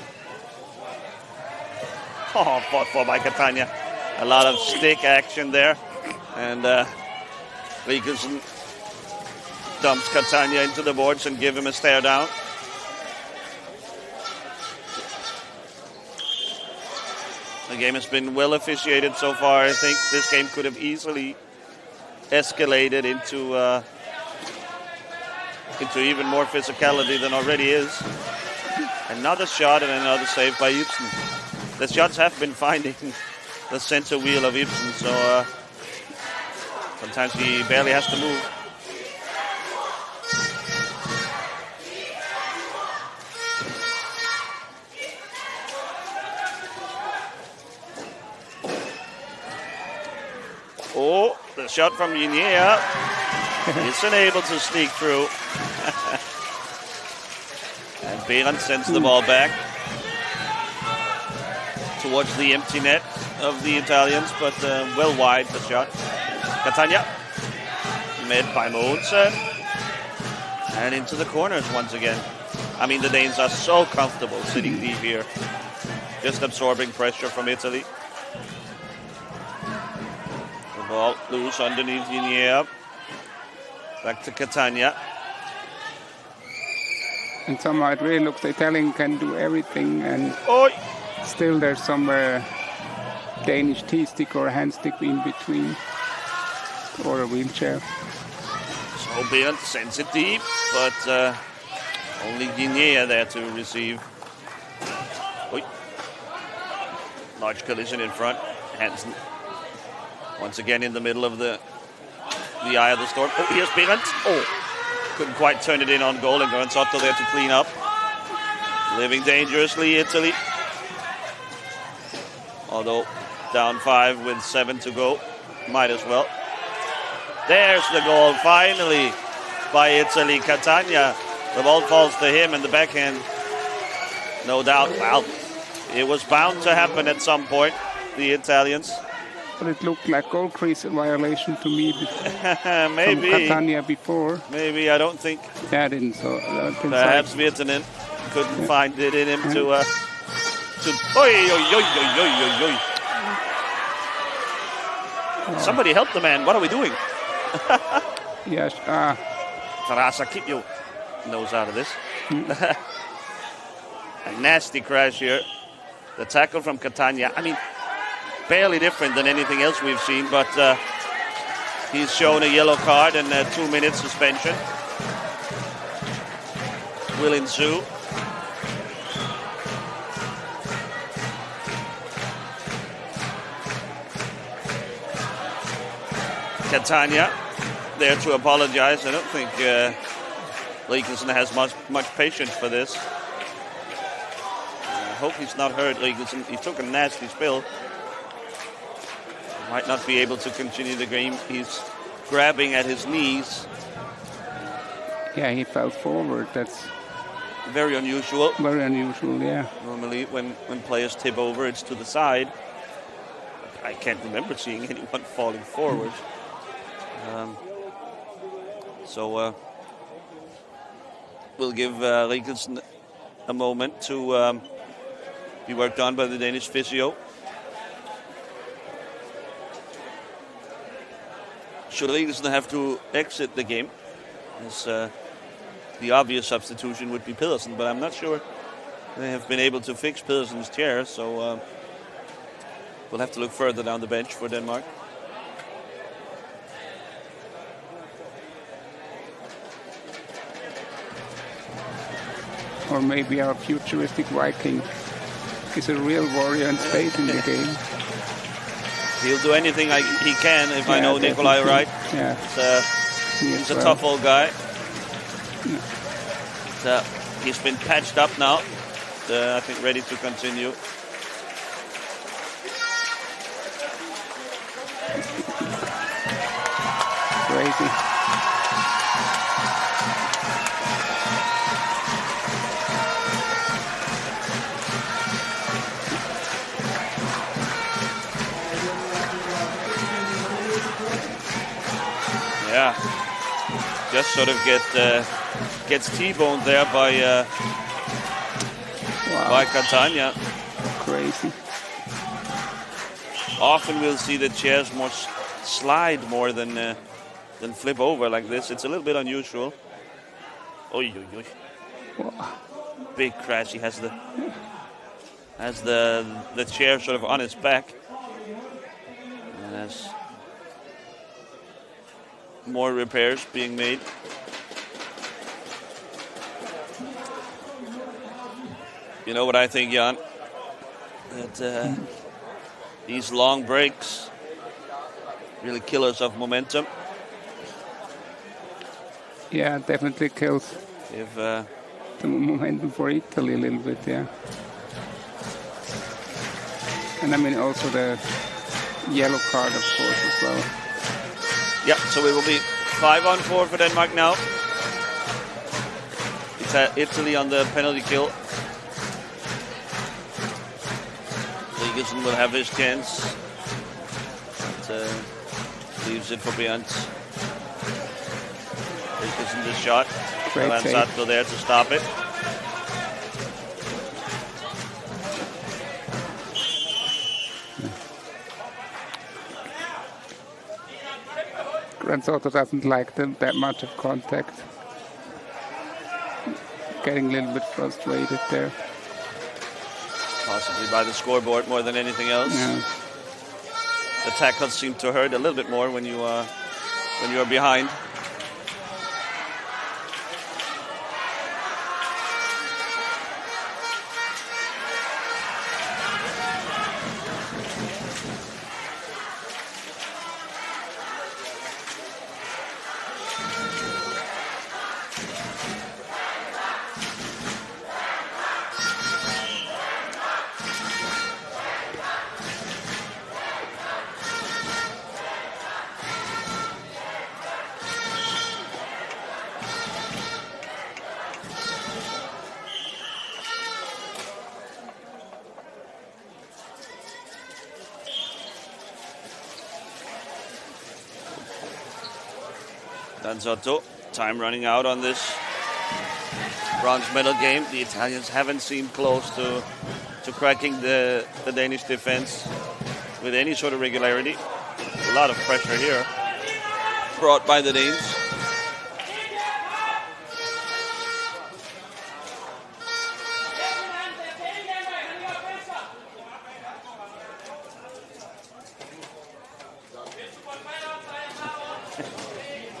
Oh, fought for by Catania. A lot of stick action there. And Rigelsen dumps Catania into the boards and give him a stare down. The game has been well officiated so far. I think this game could have easily escalated into even more physicality than already is. Another shot and another save by Ibsen. The shots have been finding the center wheel of Ibsen, so sometimes he barely has to move. Oh, the shot from Yinea isn't able to sneak through. And Behrend sends the ball back towards the empty net of the Italians, but well wide the shot. Catania met by Mogensen. And into the corners once again. I mean, the Danes are so comfortable sitting deep here. Just absorbing pressure from Italy. Ball loose underneath Yinea. Back to Catania. And somehow it really looks the Italian can do everything, and still there's somewhere Danish T-stick or hand stick in between, or a wheelchair. So Behrend sends it deep, but only Yinea there to receive. Large collision in front. Hansen once again in the middle of the eye of the storm. Oh, here's Behrend. Oh, couldn't quite turn it in on goal, and Gansotto there to clean up. Living dangerously, Italy. Although down 5 with 7 to go, might as well. There's the goal, finally, by Italy. Catania, the ball falls to him, and the backhand, no doubt. Well, it was bound to happen at some point. The Italians But it looked like goal crease violation to me Maybe. from Catania before. Maybe, I don't think. Yeah, I didn't. So Perhaps Virtanen couldn't find it in him to. Oi, oi, oi, oi, oi, oi, oi. Somebody help the man. What are we doing? Yes. Tarasa, keep your nose out of this. A nasty crash here. The tackle from Catania. I mean, barely different than anything else we've seen, but he's shown a yellow card and a 2-minute suspension will ensue. Catania there to apologize. I don't think Rikelsen has much patience for this. I hope he's not hurt, Rikelsen. He took a nasty spill. Might not be able to continue the game. He's grabbing at his knees. Yeah, he fell forward. That's very unusual. Very unusual, yeah. Normally when players tip over, it's to the side. I can't remember seeing anyone falling forward. So we'll give Rikelsen a moment to be worked on by the Danish physio. Should Rikelsen have to exit the game, as the obvious substitution would be Pedersen, but I'm not sure they have been able to fix Pedersen's chair, so we'll have to look further down the bench for Denmark. Or maybe our futuristic Viking is a real warrior and stays in the game. He'll do anything he can, if I know Nikolai right. Yeah. He's a tough old guy. So he's been patched up now. I think ready to continue. Crazy. Yeah, just sort of gets T-boned there by Catania. Crazy. Often we'll see the chairs more slide more than flip over like this. It's a little bit unusual. Oy, oy, oy. Big crash. He has the chair sort of on his back. And there's more repairs being made. You know what I think, Jan? That these long breaks really kill us of momentum. Yeah, definitely kills the momentum for Italy a little bit, yeah. And I mean also the yellow card, of course, as well. Yeah, so it will be 5-on-4 for Denmark now. It's Italy on the penalty kill. Rikelsen will have his chance. Leaves it for Bjørns. Rikelsen the shot. Lanzatto there to stop it. Lanzatto doesn't like that much of contact. Getting a little bit frustrated there. Possibly by the scoreboard more than anything else. Yeah. The tackles seem to hurt a little bit more when you are behind. Danzotto, time running out on this bronze medal game. The Italians haven't seemed close to cracking the Danish defense with any sort of regularity. A lot of pressure here brought by the Danes.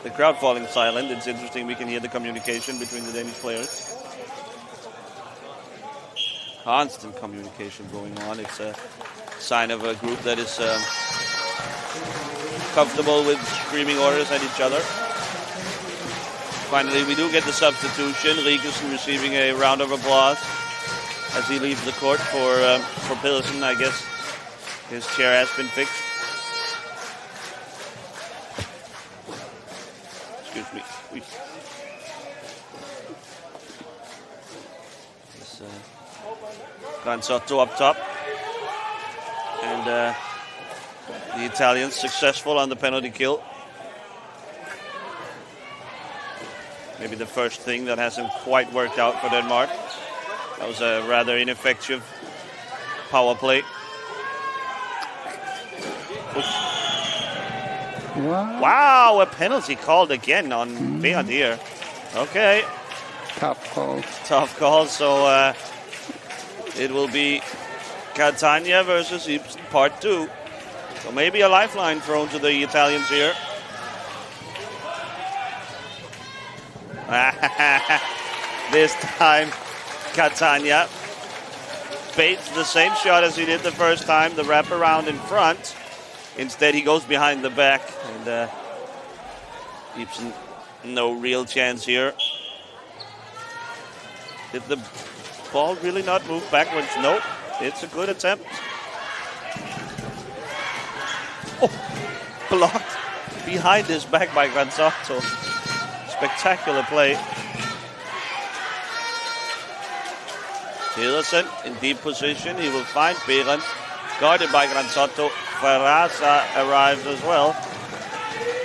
The crowd falling silent. It's interesting, we can hear the communication between the Danish players. Constant communication going on. It's a sign of a group that is comfortable with screaming orders at each other. Finally, we do get the substitution. Rikelsen receiving a round of applause as he leaves the court for Pedersen. I guess his chair has been fixed. Excuse me. Danzotto up top. And the Italians successful on the penalty kill. Maybe the first thing that hasn't quite worked out for Denmark. That was a rather ineffective power play. Wow, a penalty called again on Beat here. Okay. Tough call. Tough call. So it will be Catania versus Ibsen part 2. So maybe a lifeline thrown to the Italians here. This time Catania baits the same shot as he did the first time, the wraparound in front. Instead he goes behind the back, and Ibsen no real chance here. Did the ball really not move backwards? Nope. It's a good attempt. Oh, blocked behind his back by Granzotto. Spectacular play. Pedersen in deep position. He will find Behrens. Guarded by Granzotto. Ferraza arrives as well.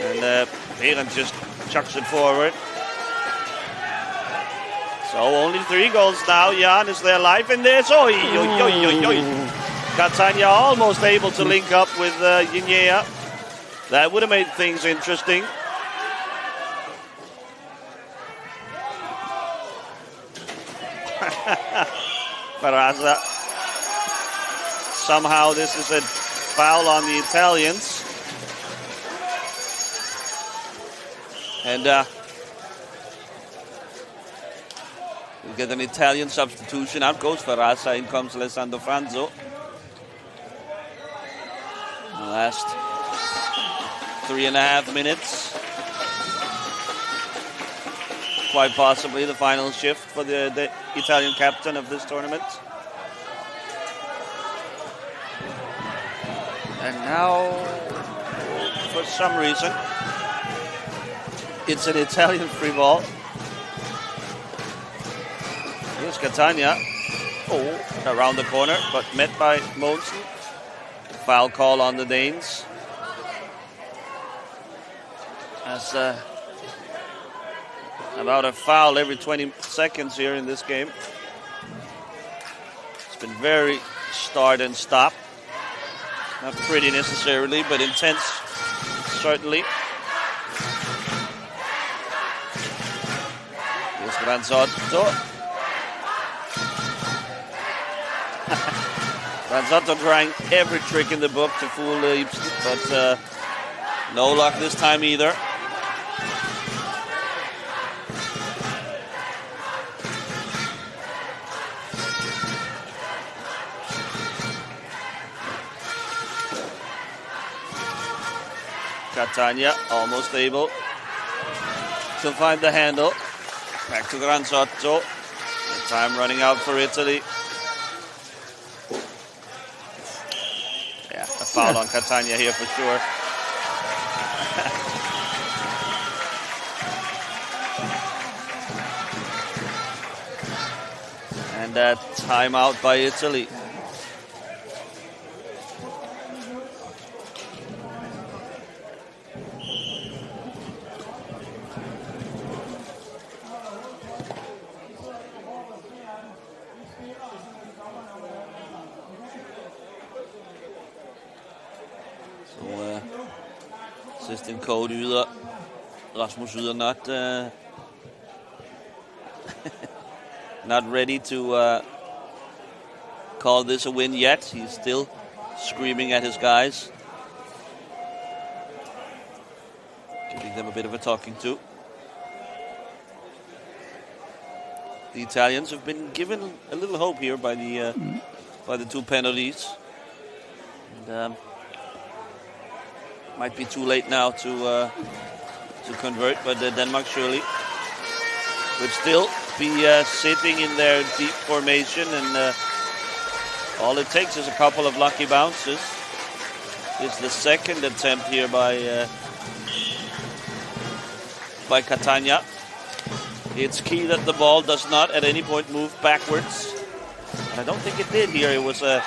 And Behrens just chucks it forward. So only 3 goals now. Jan, is there life in this? Oi, oi, oi, oi, oi. Catania almost able to link up with Guinea. That would have made things interesting. Ferraza. Somehow this is a foul on the Italians. And we get an Italian substitution. Out goes Ferraza, in comes Alessandro Franzo. The last 3.5 minutes. Quite possibly the final shift for the Italian captain of this tournament. And now, for some reason, it's an Italian free ball. Here's Catania. Oh, around the corner, but met by Mogensen. Foul call on the Danes. That's about a foul every 20 seconds here in this game. It's been very start and stop. Not pretty necessarily, but intense, certainly. Here's Granzotto. Granzotto trying every trick in the book to fool Ibsen, but no luck this time either. Catania almost able to find the handle. Back to Granzotto. Time running out for Italy. Yeah, a foul on Catania here for sure. And a timeout by Italy. Assistant coach Yder, Rasmus Yder, not ready to call this a win yet. He's still screaming at his guys, giving them a bit of a talking to. The Italians have been given a little hope here by the two penalties. And, might be too late now to convert, but Denmark surely would still be sitting in their deep formation, and all it takes is a couple of lucky bounces. It's the second attempt here by Catania. It's key that the ball does not at any point move backwards. I don't think it did here. It was a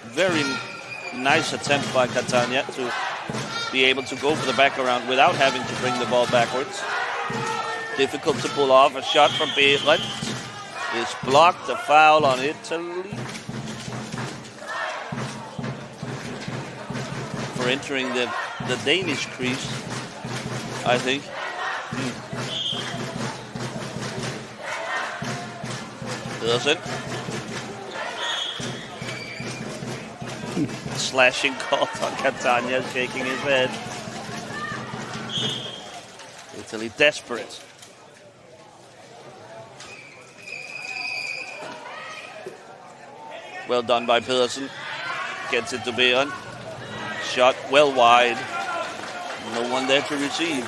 very nice attempt by Catania to be able to go for the back around without having to bring the ball backwards. Difficult to pull off. A shot from Behrens is blocked. A foul on Italy for entering the Danish crease, I think. Pedersen. Slashing call on Catania, shaking his head. Italy desperate. Well done by Pedersen. Gets it to Behrens. Shot well wide. No one there to receive.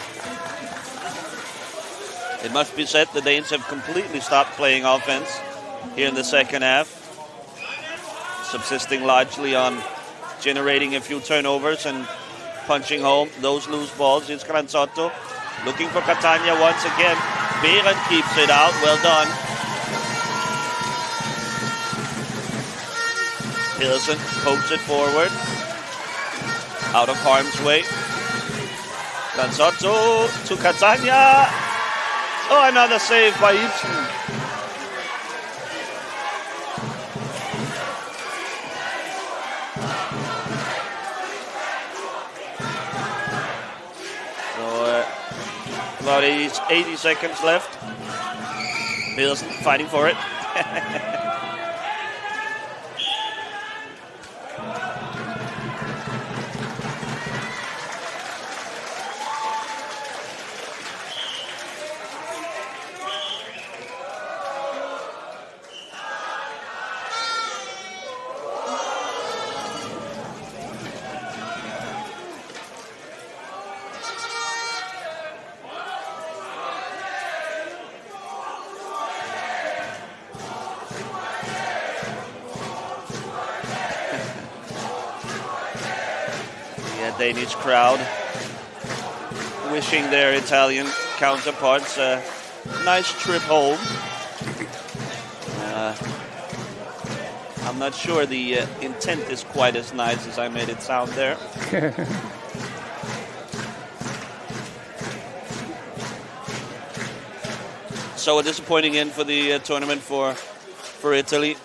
It must be said the Danes have completely stopped playing offense here in the second half, subsisting largely on generating a few turnovers and punching home those loose balls. It's Granzotto looking for Catania once again. Behrens keeps it out. Well done. Pedersen pokes it forward, out of harm's way. Granzotto to Catania. Oh, another save by Ibsen. About 80 seconds left. Pedersen fighting for it. Danish crowd wishing their Italian counterparts a nice trip home. I'm not sure the intent is quite as nice as I made it sound there. So a disappointing end for the tournament for Italy.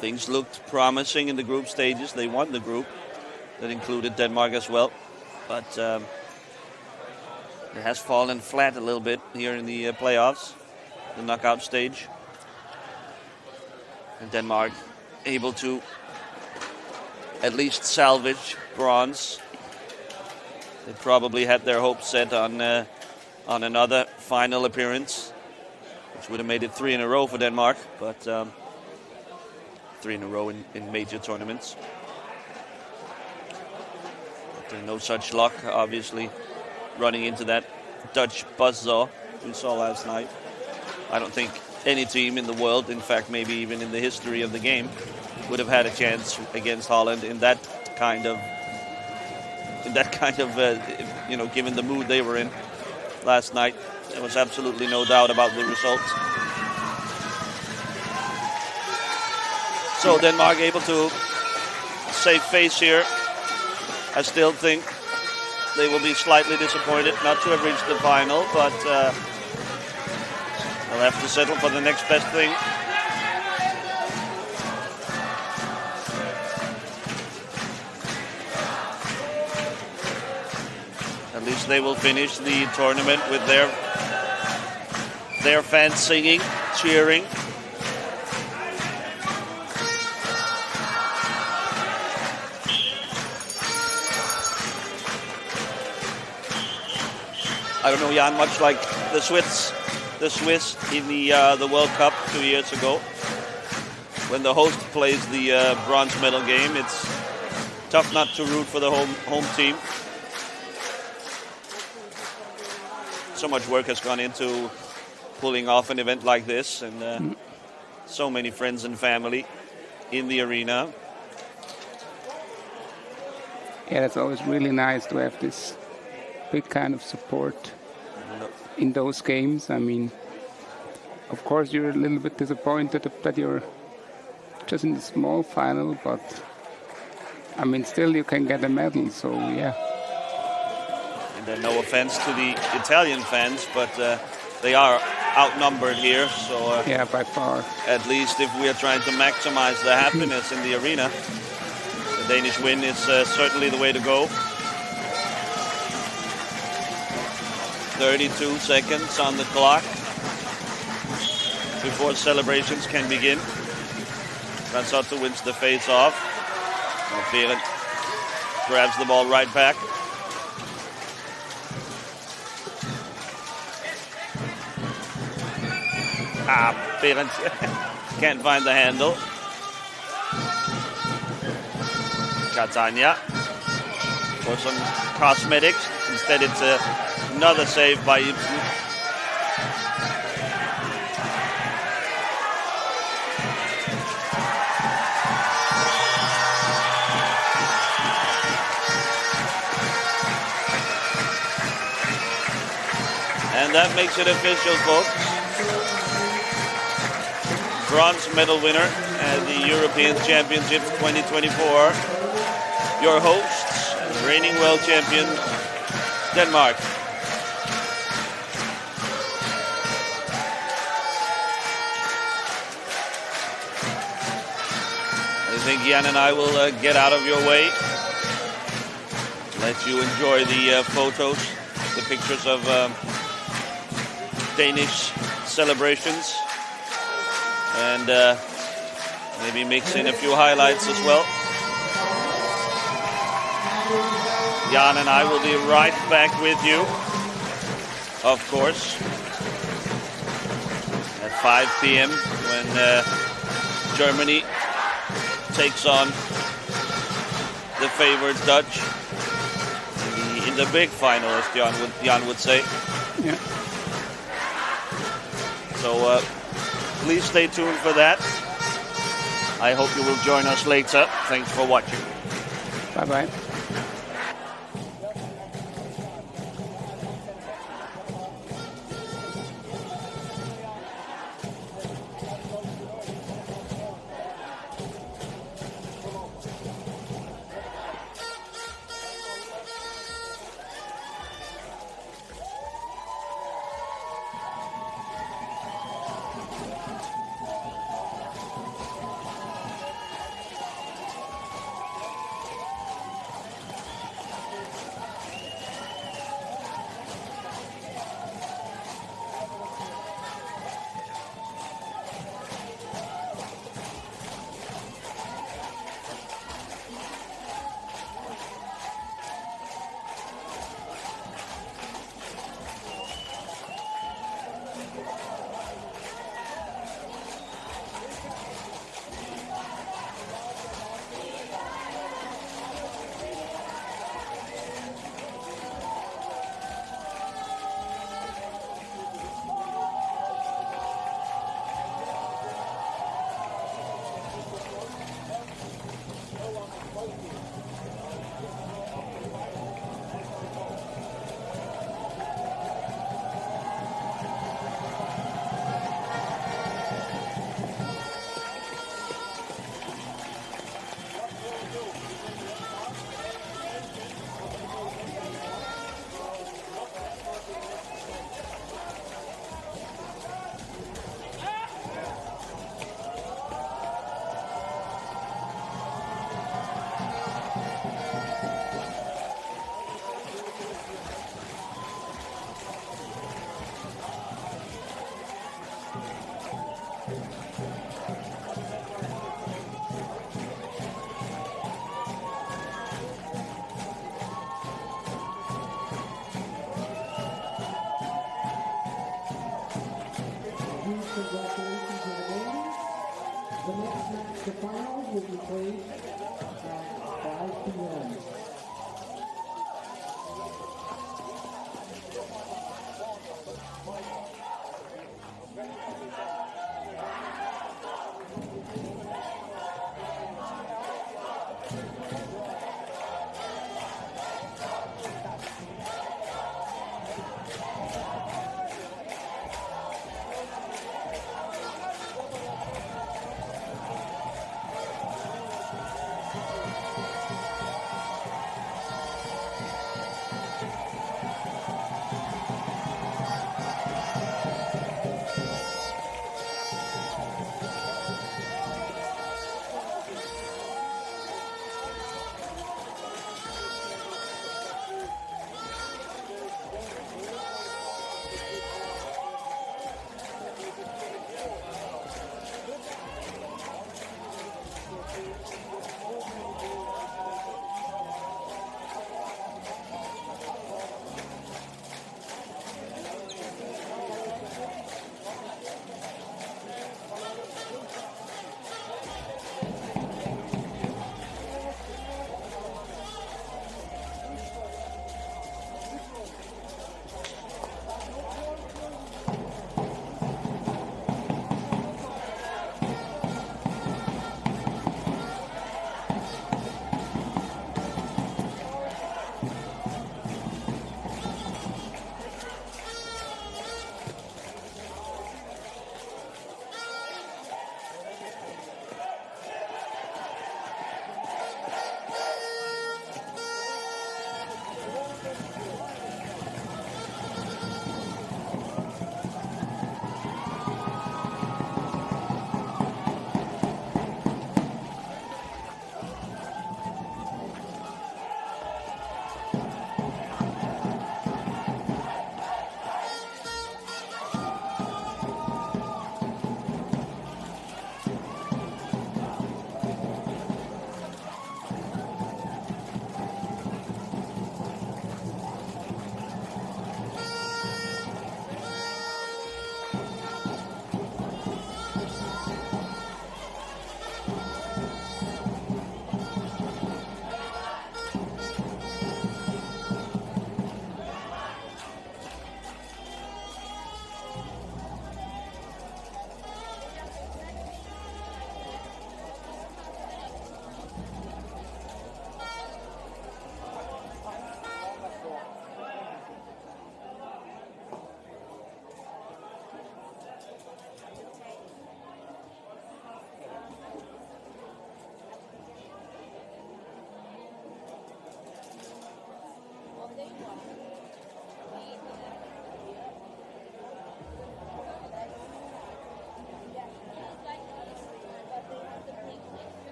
Things looked promising in the group stages. They won the group. That included Denmark as well. But it has fallen flat a little bit here in the playoffs, the knockout stage. And Denmark able to at least salvage bronze. They probably had their hopes set on another final appearance, which would have made it 3 in a row for Denmark. But 3 in a row in major tournaments. But no such luck, obviously, running into that Dutch buzzsaw we saw last night. I don't think any team in the world, in fact, maybe even in the history of the game, would have had a chance against Holland in that kind of, given the mood they were in last night. There was absolutely no doubt about the results. So Denmark able to save face here. I still think they will be slightly disappointed not to have reached the final, but they'll have to settle for the next best thing. At least they will finish the tournament with their fans singing, cheering. I don't know, Jan, much like the Swiss in the World Cup 2 years ago. When the host plays the bronze medal game, it's tough not to root for the home team. So much work has gone into pulling off an event like this, and so many friends and family in the arena. Yeah, it's always really nice to have this big kind of support in those games. I mean, of course, you're a little bit disappointed that you're just in the small final, but I mean, still you can get a medal, so yeah. And then no offense to the Italian fans, but they are outnumbered here, so yeah, by far. At least if we are trying to maximize the happiness in the arena, the Danish win is certainly the way to go. 32 seconds on the clock before celebrations can begin. Ranzotto wins the face-off. Behrens grabs the ball right back. Behrens can't find the handle. Catania for some cosmetics. Instead, it's another save by Ibsen. And that makes it official, folks. Bronze medal winner at the European Championship 2024. Your hosts, reigning world champion, Denmark. I think Jan and I will get out of your way. Let you enjoy the photos, the pictures of Danish celebrations, and maybe mix in a few highlights as well. Jan and I will be right back with you, of course, at 5 p.m. when Germany takes on the favored Dutch in the big final, as Jan would say. Yeah. So please stay tuned for that. I hope you will join us later. Thanks for watching. Bye-bye.